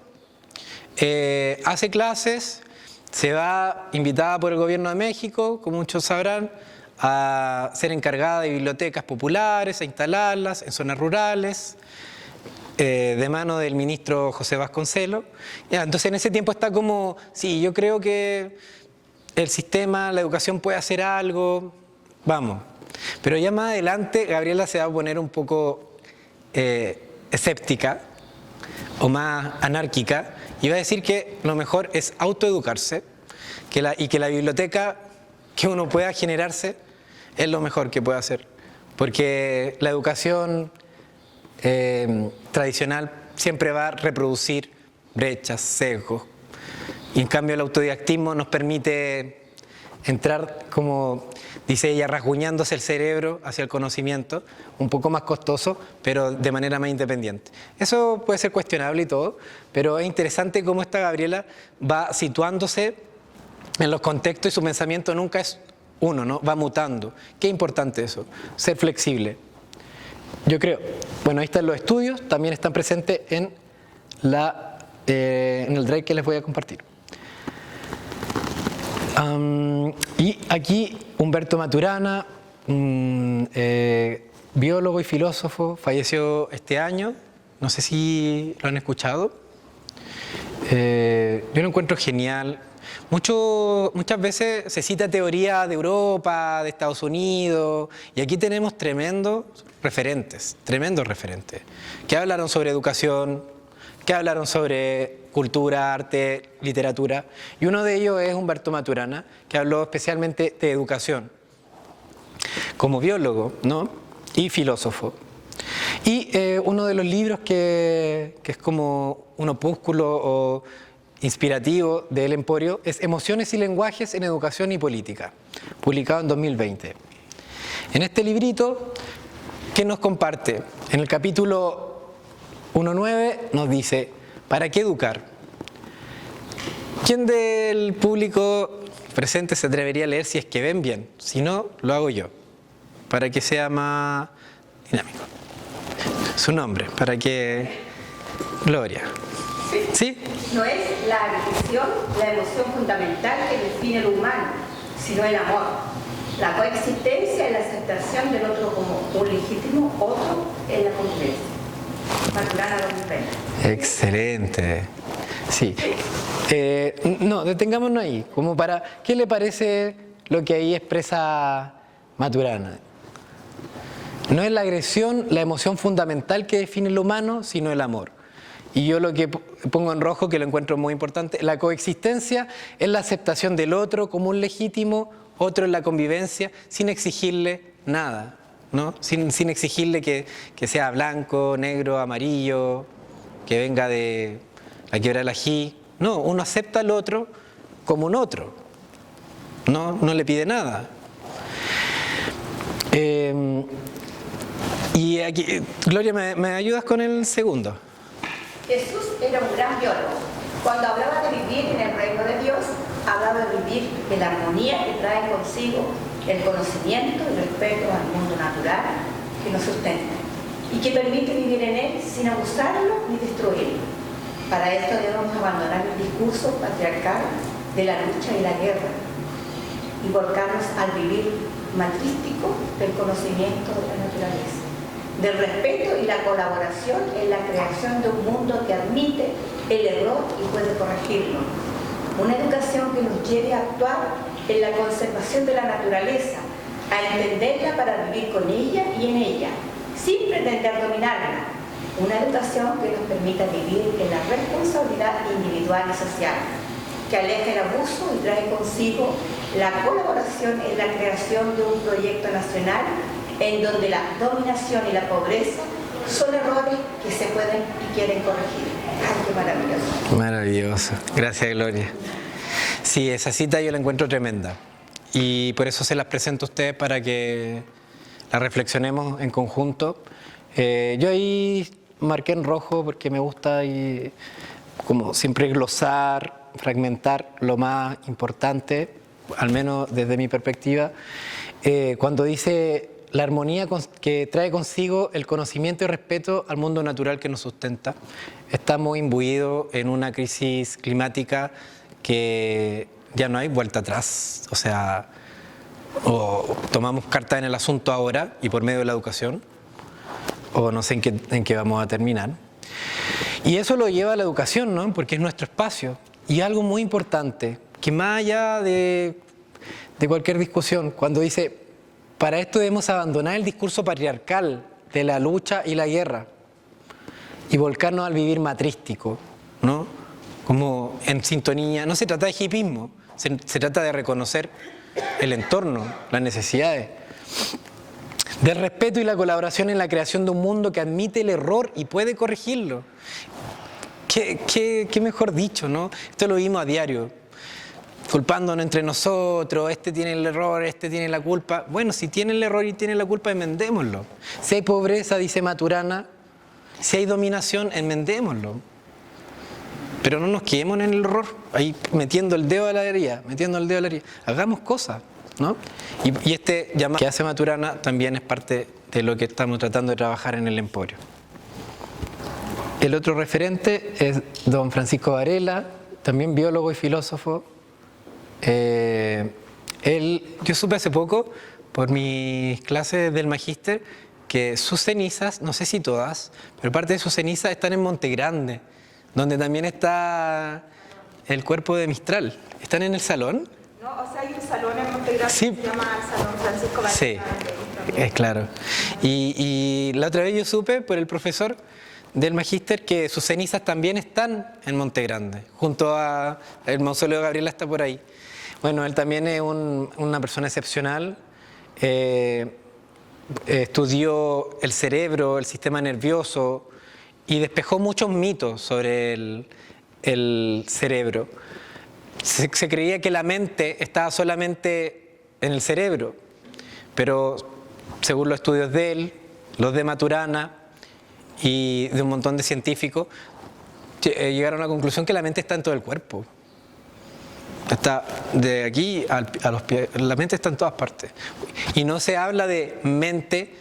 Hace clases, se va invitada por el gobierno de México, como muchos sabrán, a ser encargada de bibliotecas populares, a instalarlas en zonas rurales, de mano del ministro José Vasconcelos. Entonces en ese tiempo está como, sí, yo creo que el sistema, la educación puede hacer algo, vamos. Pero ya más adelante Gabriela se va a poner un poco escéptica o más anárquica y va a decir que lo mejor es autoeducarse y que la biblioteca que uno pueda generarse es lo mejor que puede hacer, porque la educación tradicional siempre va a reproducir brechas, sesgos, y en cambio el autodidactismo nos permite entrar, como dice ella, rasguñándose el cerebro hacia el conocimiento, un poco más costoso, pero de manera más independiente. Eso puede ser cuestionable y todo, pero es interesante cómo esta Gabriela va situándose en los contextos y su pensamiento nunca es uno, ¿no? Va mutando. Qué importante eso, ser flexible. Yo creo, bueno, ahí están los estudios, también están presentes en el Drive que les voy a compartir. Y aquí Humberto Maturana, biólogo y filósofo, falleció este año, no sé si lo han escuchado. Yo lo encuentro genial. Muchas veces se cita teoría de Europa, de Estados Unidos, y aquí tenemos tremendos referentes, que hablaron sobre educación, que hablaron sobre cultura, arte, literatura, y uno de ellos es Humberto Maturana, que habló especialmente de educación, como biólogo, ¿no? Y filósofo. Y uno de los libros que es como un opúsculo o inspirativo del Emporio es Emociones y lenguajes en educación y política, publicado en 2020. En este librito, ¿qué nos comparte? En el capítulo 1.9 nos dice, ¿para qué educar? ¿Quién del público presente se atrevería a leer si es que ven bien? Si no, lo hago yo, para que sea más dinámico. Su nombre, para que... Gloria. ¿Sí? No es la agresión la emoción fundamental que define lo humano, sino el amor, la coexistencia y la aceptación del otro como un legítimo otro en la convivencia. Maturana 2020. Excelente. Sí. No, detengámonos ahí, como para, ¿qué le parece lo que ahí expresa Maturana? No es la agresión la emoción fundamental que define lo humano, sino el amor. Y yo lo que pongo en rojo, que lo encuentro muy importante, la coexistencia es la aceptación del otro como un legítimo otro en la convivencia, sin exigirle nada, ¿no? Sin exigirle que sea blanco, negro, amarillo, que venga de la Quebrada del Ají. No, uno acepta al otro como un otro, no le pide nada. Y aquí, Gloria, ¿me ayudas con el segundo? Jesús era un gran biólogo. Cuando hablaba de vivir en el reino de Dios, hablaba de vivir en la armonía que trae consigo el conocimiento y respeto al mundo natural que nos sustenta. y que permite vivir en él sin abusarlo ni destruirlo. Para esto debemos abandonar el discurso patriarcal de la lucha y la guerra y volcarnos al vivir matrístico del conocimiento de la naturaleza, del respeto y la colaboración en la creación de un mundo que admite el error y puede corregirlo. Una educación que nos lleve a actuar en la conservación de la naturaleza, a entenderla para vivir con ella y en ella, sin pretender dominarla. Una educación que nos permita vivir en la responsabilidad individual y social, que aleje el abuso y trae consigo la colaboración en la creación de un proyecto nacional en donde la dominación y la pobreza son errores que se pueden y quieren corregir. ¡Ay, qué maravilloso! Maravilloso. Gracias, Gloria. Sí, esa cita yo la encuentro tremenda y por eso se las presento a ustedes para que la reflexionemos en conjunto. Yo ahí marqué en rojo porque me gusta y, como siempre, glosar, fragmentar lo más importante, al menos desde mi perspectiva, cuando dice la armonía que trae consigo el conocimiento y respeto al mundo natural que nos sustenta. Estamos imbuidos en una crisis climática que ya no hay vuelta atrás, o sea, o tomamos carta en el asunto ahora y por medio de la educación, o no sé en qué vamos a terminar. Y eso lo lleva a la educación, ¿no? Porque es nuestro espacio. Y algo muy importante, que más allá de cualquier discusión, cuando dice, para esto debemos abandonar el discurso patriarcal de la lucha y la guerra y volcarnos al vivir matrístico, ¿no? Como en sintonía, no se trata de hipismo, se trata de reconocer el entorno, las necesidades, del respeto y la colaboración en la creación de un mundo que admite el error y puede corregirlo. ¿Qué mejor dicho, ¿no? Esto lo vimos a diario, culpándonos entre nosotros, este tiene el error, este tiene la culpa. Bueno, si tiene el error y tiene la culpa, enmendémoslo. Si hay pobreza, dice Maturana, si hay dominación, enmendémoslo. Pero no nos quedemos en el error, ahí metiendo el dedo a la herida, Hagamos cosas, ¿no? Y este llamado que hace Maturana también es parte de lo que estamos tratando de trabajar en el Emporio. El otro referente es don Francisco Varela, también biólogo y filósofo. Yo supe hace poco, por mis clases del magíster, que sus cenizas, no sé si todas, pero parte de sus cenizas están en Monte Grande, donde también está el cuerpo de Mistral. ¿Están en el salón? No, o sea, hay un salón en Monte Grande sí. Que se llama Salón Francisco Varela. Sí, es claro. Y la otra vez yo supe por el profesor del magíster que sus cenizas también están en Monte Grande, junto a el mausoleo de Gabriela está por ahí. Bueno, él también es una persona excepcional. Estudió el cerebro, el sistema nervioso y despejó muchos mitos sobre el cerebro. Se creía que la mente estaba solamente en el cerebro, pero según los estudios de él, los de Maturana y de un montón de científicos, llegaron a la conclusión que la mente está en todo el cuerpo. Está de aquí a los pies, la mente está en todas partes. Y no se habla de mente,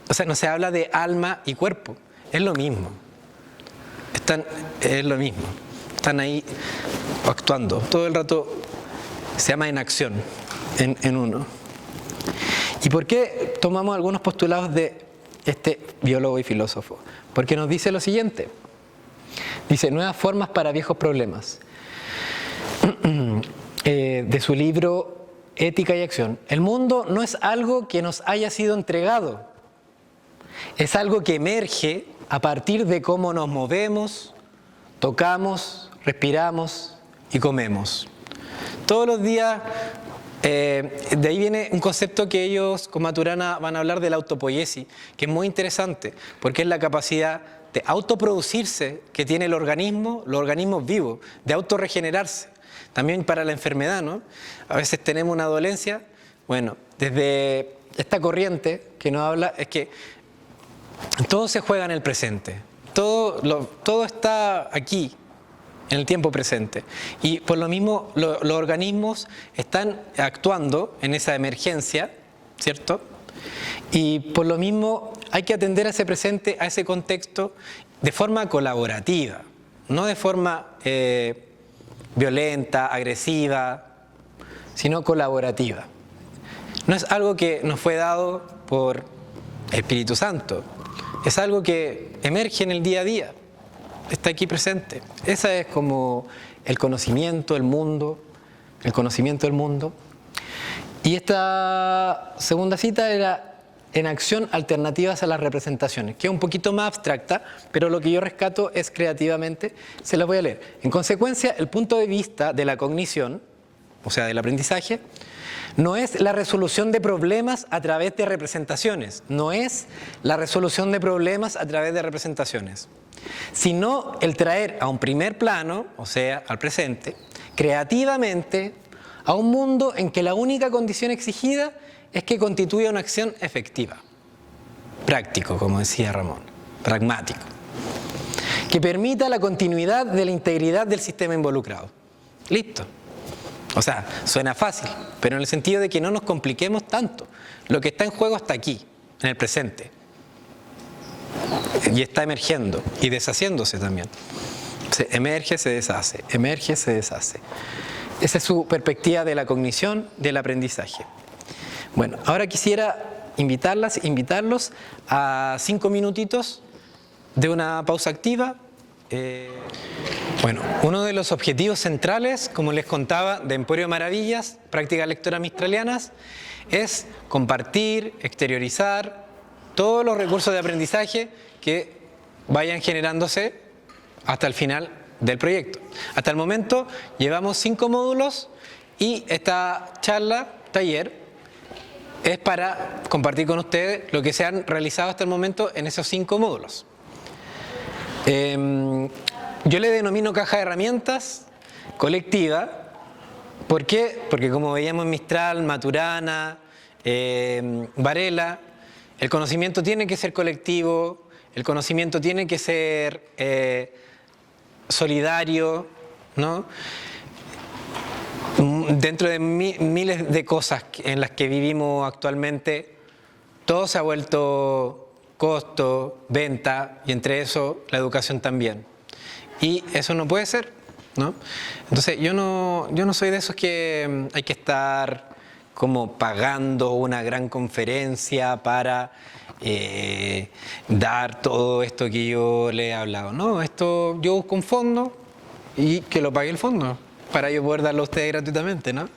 o sea, no se habla de alma y cuerpo, es lo mismo. Es lo mismo. Están ahí actuando, todo el rato se llama en acción, en uno. ¿Y por qué tomamos algunos postulados de este biólogo y filósofo? Porque nos dice lo siguiente. Dice, nuevas formas para viejos problemas. De su libro Ética y Acción. El mundo no es algo que nos haya sido entregado. Es algo que emerge a partir de cómo nos movemos, tocamos, respiramos y comemos. Todos los días, de ahí viene un concepto que ellos con Maturana van a hablar de la autopoiesis, que es muy interesante, porque es la capacidad de autoproducirse que tiene el organismo, los organismos vivos, de autorregenerarse. También para la enfermedad, ¿no? A veces tenemos una dolencia, bueno, desde esta corriente que nos habla, es que todo se juega en el presente, todo está aquí, en el tiempo presente. Y por lo mismo, los organismos están actuando en esa emergencia, ¿cierto? Y por lo mismo hay que atender a ese presente, a ese contexto, de forma colaborativa, no de forma violenta, agresiva, sino colaborativa. No es algo que nos fue dado por el Espíritu Santo, es algo que emerge en el día a día, está aquí presente. Ese es como el conocimiento del mundo, el conocimiento del mundo. Y esta segunda cita era en acción alternativas a las representaciones, que es un poquito más abstracta, pero lo que yo rescato es creativamente, se las voy a leer. En consecuencia, el punto de vista de la cognición, o sea, del aprendizaje, no es la resolución de problemas a través de representaciones, no es la resolución de problemas a través de representaciones, sino el traer a un primer plano, o sea, al presente, creativamente, a un mundo en que la única condición exigida es que constituya una acción efectiva, práctico, como decía Ramón, pragmático, que permita la continuidad de la integridad del sistema involucrado. Listo. O sea, suena fácil, pero en el sentido de que no nos compliquemos tanto. Lo que está en juego está aquí, en el presente. Y está emergiendo y deshaciéndose también. Se emerge, se deshace, emerge, se deshace. Esa es su perspectiva de la cognición, del aprendizaje. Bueno, ahora quisiera invitarlos a 5 minutitos de una pausa activa. Bueno, uno de los objetivos centrales, como les contaba, de Emporio de Maravillas, Prácticas Lectoras Mistralianas, es compartir, exteriorizar todos los recursos de aprendizaje que vayan generándose hasta el final del proyecto. Hasta el momento llevamos 5 módulos y esta charla, taller, es para compartir con ustedes lo que se han realizado hasta el momento en esos 5 módulos. Yo le denomino caja de herramientas colectiva. ¿Por qué? Porque como veíamos en Mistral, Maturana, Varela, el conocimiento tiene que ser colectivo, el conocimiento tiene que ser solidario, ¿no? Dentro de miles de cosas en las que vivimos actualmente, todo se ha vuelto costo, venta, y entre eso la educación también. Y eso no puede ser, ¿no? Entonces yo no soy de esos que hay que estar como pagando una gran conferencia para dar todo esto que yo le he hablado. No, esto yo busco un fondo y que lo pague el fondo, para yo poder darlo a ustedes gratuitamente, ¿no?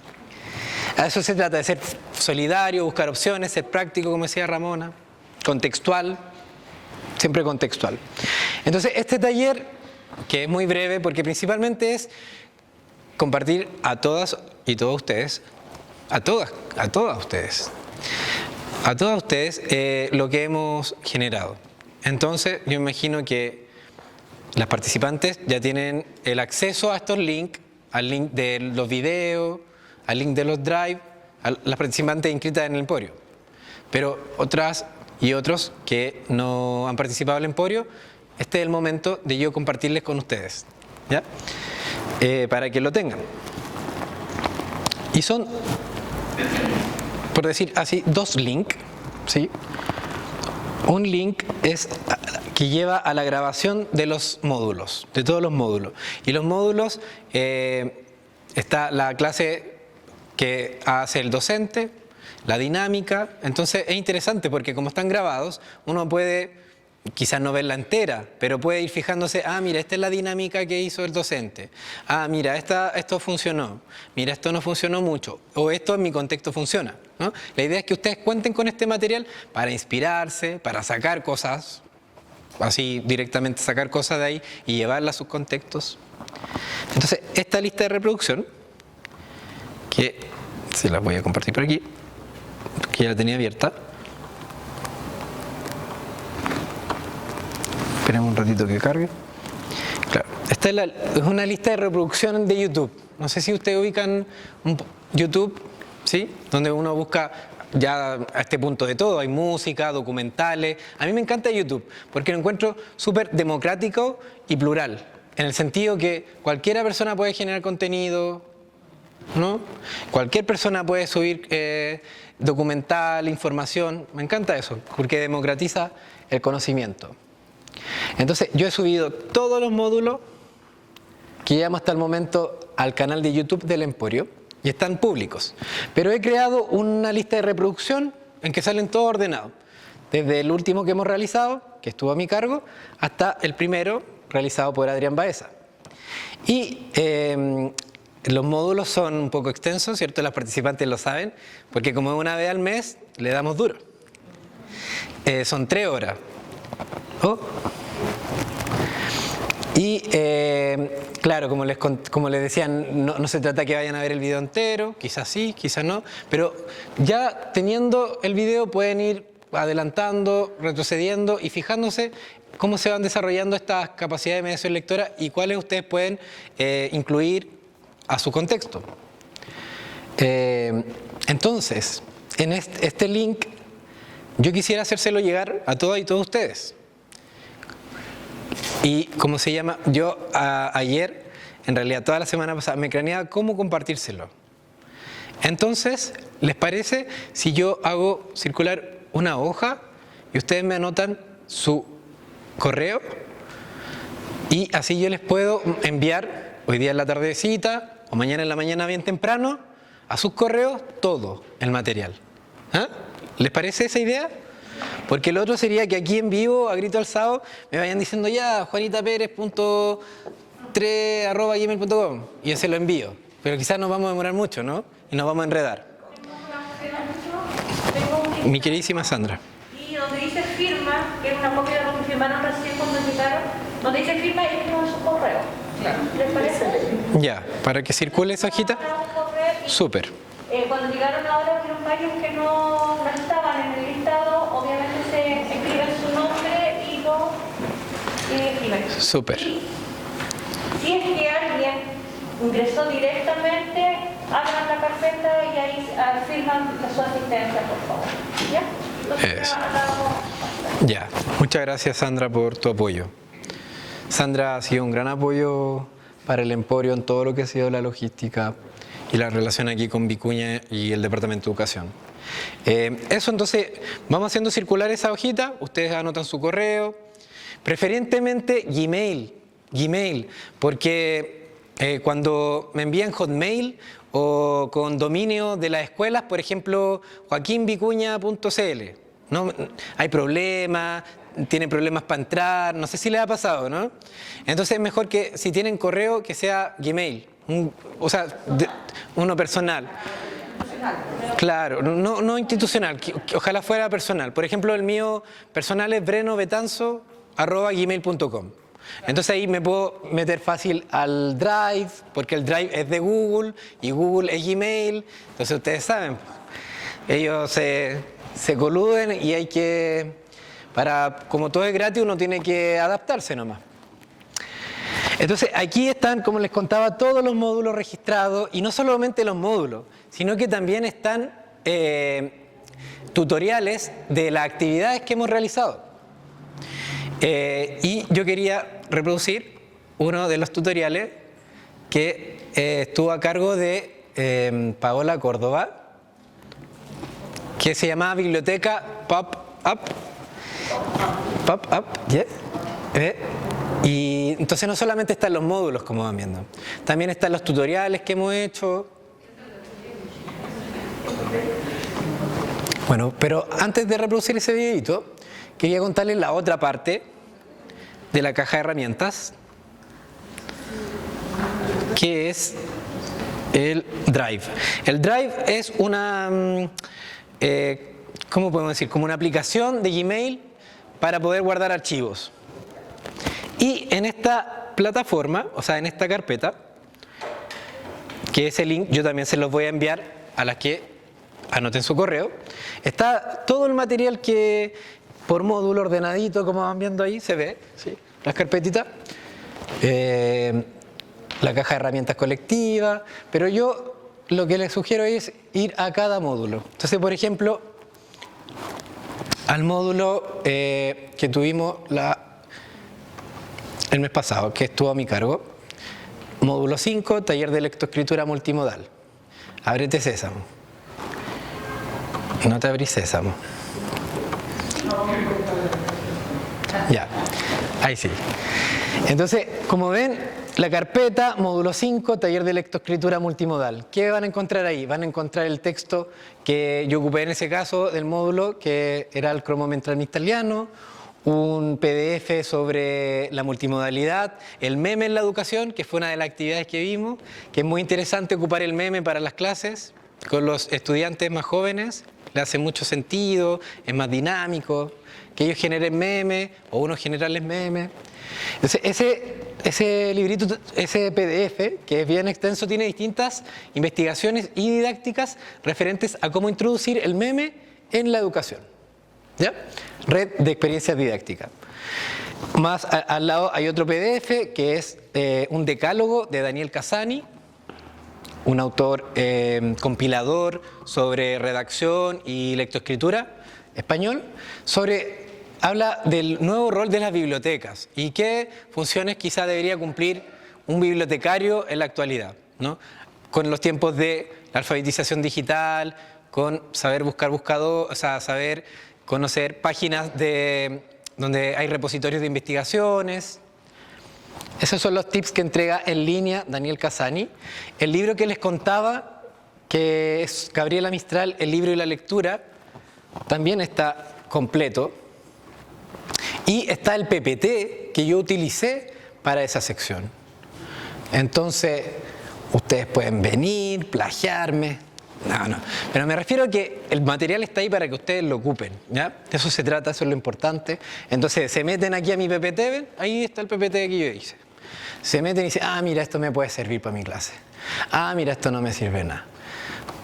A eso se trata, de ser solidario, buscar opciones, ser práctico, como decía Ramona, contextual, siempre contextual. Entonces, este taller, que es muy breve, porque principalmente es compartir a todas y todos ustedes, a todas ustedes lo que hemos generado. Entonces, yo imagino que las participantes ya tienen el acceso a estos links, al link de los videos, al link de los drive, a las participantes inscritas en el Emporio. Pero otras y otros que no han participado en el Emporio, este es el momento de yo compartirles con ustedes, ¿ya? Para que lo tengan. Y son, por decir así, 2 links, ¿sí? Un link es que lleva a la grabación de los módulos, de todos los módulos. Y los módulos, está la clase que hace el docente, la dinámica. Entonces es interesante porque como están grabados, uno puede quizás no verla entera, pero puede ir fijándose, mira, esta es la dinámica que hizo el docente. Mira, esto funcionó. Mira, esto no funcionó mucho. O esto en mi contexto funciona, ¿no? La idea es que ustedes cuenten con este material para inspirarse, para sacar cosas, así directamente sacar cosas de ahí y llevarlas a sus contextos. Entonces, esta lista de reproducción, que se las voy a compartir por aquí, que ya la tenía abierta. Esperemos un ratito que cargue. Claro, esta es una lista de reproducción de YouTube. No sé si ustedes ubican YouTube, ¿sí? Donde uno busca ya a este punto de todo. Hay música, documentales. A mí me encanta YouTube porque lo encuentro súper democrático y plural. En el sentido que cualquiera persona puede generar contenido, ¿no? Cualquier persona puede subir documental, información. Me encanta eso, porque democratiza el conocimiento. Entonces, yo he subido todos los módulos que llevamos hasta el momento al canal de YouTube del Emporio y están públicos. Pero he creado una lista de reproducción en que salen todos ordenados. Desde el último que hemos realizado, que estuvo a mi cargo, hasta el primero realizado por Adrián Baeza. Y los módulos son un poco extensos, ¿cierto? Las participantes lo saben, porque como es una vez al mes, le damos duro. Son 3 horas. Oh. Y claro, como les decían, no se trata que vayan a ver el video entero, quizás sí, quizás no, pero ya teniendo el video pueden ir adelantando, retrocediendo y fijándose cómo se van desarrollando estas capacidades de mediación lectora y cuáles ustedes pueden incluir a su contexto. Entonces, en este link yo quisiera hacérselo llegar a todas y todos ustedes. Y ¿cómo se llama? Yo ayer, en realidad toda la semana pasada, me craneaba cómo compartírselo. Entonces, ¿les parece si yo hago circular una hoja y ustedes me anotan su correo? Y así yo les puedo enviar hoy día en la tardecita o mañana en la mañana bien temprano a sus correos todo el material. ¿Ah? ¿Les parece esa idea? Porque lo otro sería que aquí en vivo, a grito alzado, me vayan diciendo ya, juanitaperez.3@gmail.com y yo se lo envío. Pero quizás nos vamos a demorar mucho, ¿no? Y nos vamos a enredar. Mi queridísima Sandra. Y donde dice firma, que es una copia de lo que firmaron recién cuando llegaron, donde dice firma es no es su correo. ¿Les parece? Ya, para que circule esa hojita. Súper. Cuando llegaron ahora, fueron varios que no estaban en el listado, obviamente se escriben su nombre y lo escriben. Súper. Y si es que alguien ingresó directamente, abran la carpeta y ahí firman su asistencia, por favor. ¿Ya? Entonces, ya. Muchas gracias, Sandra, por tu apoyo. Sandra ha sido un gran apoyo para el Emporio en todo lo que ha sido la logística y la relación aquí con Vicuña y el Departamento de Educación. Eso, entonces, vamos haciendo circular esa hojita, ustedes anotan su correo, preferentemente Gmail, porque cuando me envían Hotmail o con dominio de las escuelas, por ejemplo, joaquinvicuña.cl, no, hay problemas, tienen problemas para entrar, no sé si les ha pasado, ¿no? Entonces es mejor que si tienen correo que sea Gmail. O sea, uno personal. Claro, no institucional, ojalá fuera personal. Por ejemplo, el mío personal es brenobetanzo@gmail.com. Entonces ahí me puedo meter fácil al Drive, porque el Drive es de Google y Google es Gmail. Entonces ustedes saben, ellos se coluden y hay que, como todo es gratis, uno tiene que adaptarse nomás. Entonces, aquí están, como les contaba, todos los módulos registrados, y no solamente los módulos, sino que también están tutoriales de las actividades que hemos realizado. Y yo quería reproducir uno de los tutoriales que estuvo a cargo de Paola Córdoba, que se llamaba Biblioteca Pop-Up. Pop-Up, ¿yeah? Y entonces no solamente están los módulos, como van viendo, también están los tutoriales que hemos hecho. Bueno, pero antes de reproducir ese videito, quería contarles la otra parte de la caja de herramientas, que es el Drive. El Drive es una, ¿cómo podemos decir? Como una aplicación de Gmail para poder guardar archivos. Y en esta plataforma, o sea, en esta carpeta, que ese link yo también se los voy a enviar a las que anoten su correo, está todo el material que por módulo ordenadito, como van viendo ahí, se ve, ¿sí? Las carpetitas, la caja de herramientas colectiva, pero yo lo que les sugiero es ir a cada módulo. Entonces, por ejemplo, al módulo que tuvimos el mes pasado, que estuvo a mi cargo, módulo 5, taller de lectoescritura multimodal. Ábrete sésamo. No te abrís sésamo. Ya, ahí sí. Entonces, como ven, la carpeta, módulo 5, taller de lectoescritura multimodal. ¿Qué van a encontrar ahí? Van a encontrar el texto que yo ocupé en ese caso del módulo, que era el cromometral italiano, un PDF sobre la multimodalidad, el meme en la educación, que fue una de las actividades que vimos, que es muy interesante ocupar el meme para las clases con los estudiantes más jóvenes, le hace mucho sentido, es más dinámico, que ellos generen memes o uno generarles memes. Entonces, ese librito, ese PDF, que es bien extenso, tiene distintas investigaciones y didácticas referentes a cómo introducir el meme en la educación. ¿Ya? Red de experiencias didácticas. Más al lado hay otro PDF que es un decálogo de Daniel Casani, un autor compilador sobre redacción y lectoescritura español, habla del nuevo rol de las bibliotecas y qué funciones quizá debería cumplir un bibliotecario en la actualidad, ¿no? Con los tiempos de la alfabetización digital, con saber buscar buscador, o sea, saber conocer páginas donde hay repositorios de investigaciones. Esos son los tips que entrega en línea Daniel Casani. El libro que les contaba, que es Gabriela Mistral, el libro y la lectura, también está completo. Y está el PPT que yo utilicé para esa sección. Entonces, ustedes pueden venir, plagiarme. No. Pero me refiero a que el material está ahí para que ustedes lo ocupen, ¿ya? De eso se trata, eso es lo importante. Entonces, se meten aquí a mi PPT, ¿ven? Ahí está el PPT que yo hice. Se meten y dicen, mira, esto me puede servir para mi clase. Mira, esto no me sirve nada.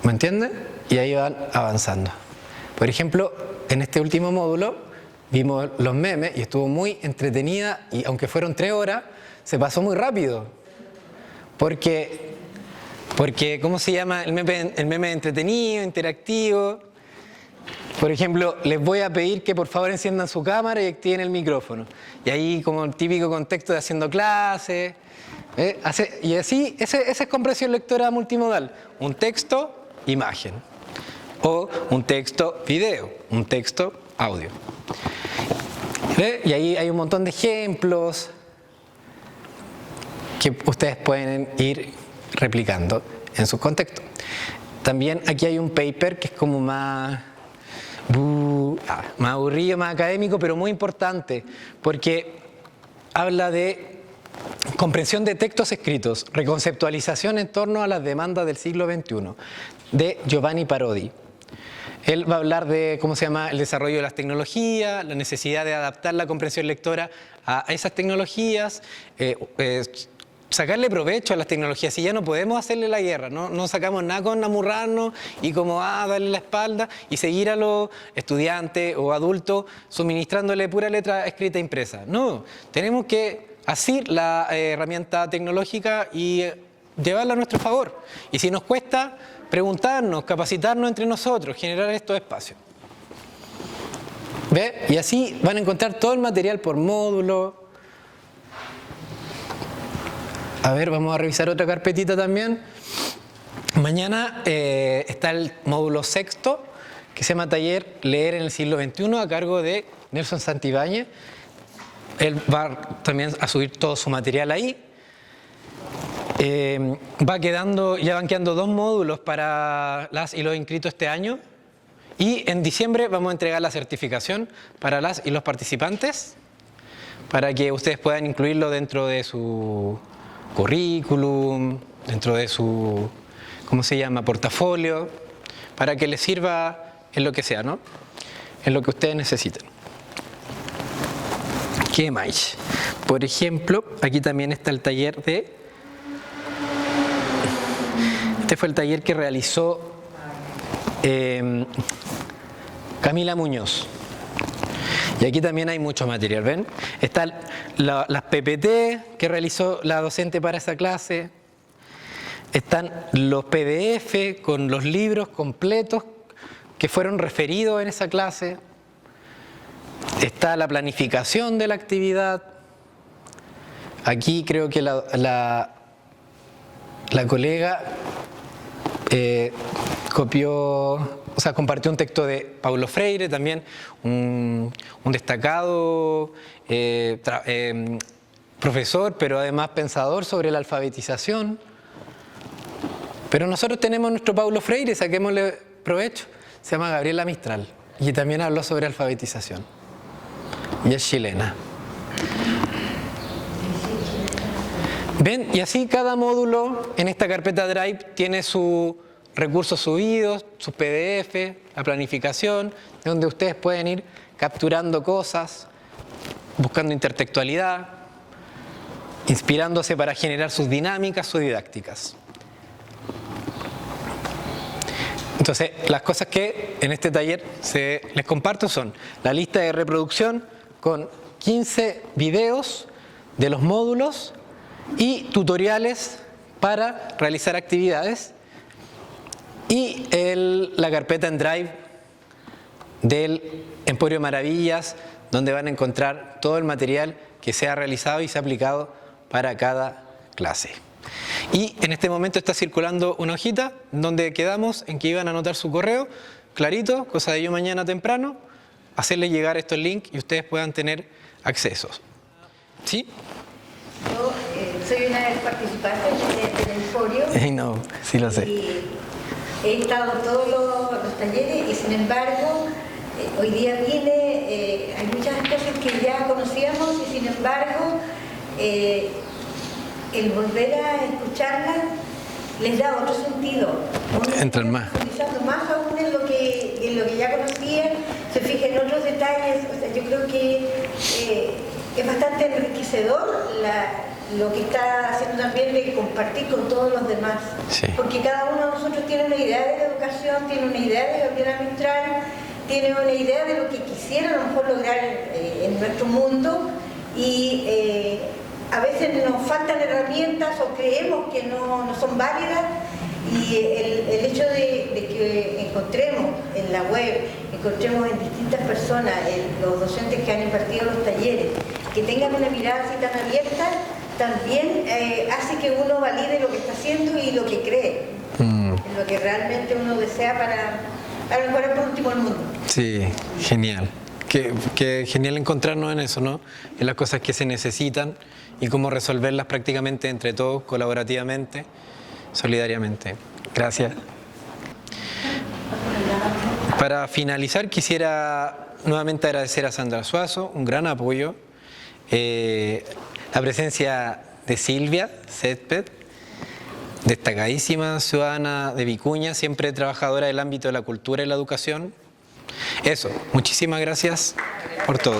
¿Me entienden? Y ahí van avanzando. Por ejemplo, en este último módulo vimos los memes y estuvo muy entretenida y aunque fueron 3 horas, se pasó muy rápido. Porque ¿cómo se llama? El meme entretenido, interactivo. Por ejemplo, les voy a pedir que por favor enciendan su cámara y activen el micrófono. Y ahí como el típico contexto de haciendo clases. Y así, esa es comprensión lectora multimodal. Un texto, imagen. O un texto, video. Un texto, audio. Y ahí hay un montón de ejemplos que ustedes pueden ir replicando en sus contextos. También aquí hay un paper que es como más aburrido, más académico, pero muy importante, porque habla de comprensión de textos escritos, reconceptualización en torno a las demandas del siglo XXI, de Giovanni Parodi. Él va a hablar de, ¿cómo se llama?, el desarrollo de las tecnologías, la necesidad de adaptar la comprensión lectora a esas tecnologías, sacarle provecho a las tecnologías. Si ya no podemos hacerle la guerra, no sacamos nada con amurrarnos y como darle la espalda y seguir a los estudiantes o adultos suministrándole pura letra escrita impresa. No, tenemos que asir la herramienta tecnológica y llevarla a nuestro favor. Y si nos cuesta, preguntarnos, capacitarnos entre nosotros, generar estos espacios. ¿Ve? Y así van a encontrar todo el material por módulo. A ver, vamos a revisar otra carpetita también. Mañana está el módulo 6º, que se llama Taller Leer en el siglo XXI, a cargo de Nelson Santibáñez. Él va también a subir todo su material ahí. Ya van quedando 2 módulos para las y los inscritos este año. Y en diciembre vamos a entregar la certificación para las y los participantes, para que ustedes puedan incluirlo dentro de su currículum, dentro de su, ¿cómo se llama?, portafolio, para que les sirva en lo que sea, ¿no? En lo que ustedes necesiten. ¿Qué más? Por ejemplo, aquí también está el taller Este fue el taller que realizó Camila Muñoz. Y aquí también hay mucho material, ¿ven? Están las PPT que realizó la docente para esa clase. Están los PDF con los libros completos que fueron referidos en esa clase. Está la planificación de la actividad. Aquí creo que la colega compartió un texto de Paulo Freire, también un destacado profesor, pero además pensador sobre la alfabetización. Pero nosotros tenemos nuestro Paulo Freire, saquémosle provecho. Se llama Gabriela Mistral y también habló sobre alfabetización. Y es chilena. ¿Ven? Y así cada módulo en esta carpeta Drive tiene sus recursos subidos, sus PDF, la planificación, donde ustedes pueden ir capturando cosas, buscando intertextualidad, inspirándose para generar sus dinámicas, sus didácticas. Entonces, las cosas que en este taller les comparto son la lista de reproducción con 15 videos de los módulos y tutoriales para realizar actividades y la carpeta en Drive del Emporio Maravillas, donde van a encontrar todo el material que se ha realizado y se ha aplicado para cada clase. Y en este momento está circulando una hojita donde quedamos en que iban a anotar su correo, clarito, cosa de yo mañana temprano, hacerles llegar estos links y ustedes puedan tener accesos. ¿Sí? Yo soy una de las participantes del Emporio. No, sí lo sé. Y he estado en todos los talleres y sin embargo, hoy día hay muchas cosas que ya conocíamos y sin embargo, el volver a escucharlas les da otro sentido. Entran más. Profundizando más aún en lo que ya conocían, se fija en otros detalles. O sea, yo creo que es bastante enriquecedor lo que está haciendo también de compartir con todos los demás. Sí. Porque cada uno de nosotros tiene una idea de la educación, tiene una idea de Gabriela Mistral, tiene una idea de lo que quisiera a lo mejor lograr en nuestro mundo y a veces nos faltan herramientas o creemos que no son válidas y el hecho de que encontremos en la web, encontremos en distintas personas, los docentes que han impartido los talleres, que tengan una mirada así tan abierta, también hace que uno valide lo que está haciendo y lo que cree, en lo que realmente uno desea para mejorar por último el mundo. Sí, genial. Qué genial encontrarnos en eso, ¿no? En las cosas que se necesitan y cómo resolverlas prácticamente entre todos, colaborativamente, solidariamente. Gracias. Para finalizar, quisiera nuevamente agradecer a Sandra Suazo, un gran apoyo, la presencia de Silvia Césped, destacadísima ciudadana de Vicuña, siempre trabajadora del ámbito de la cultura y la educación. Eso, muchísimas gracias por todo.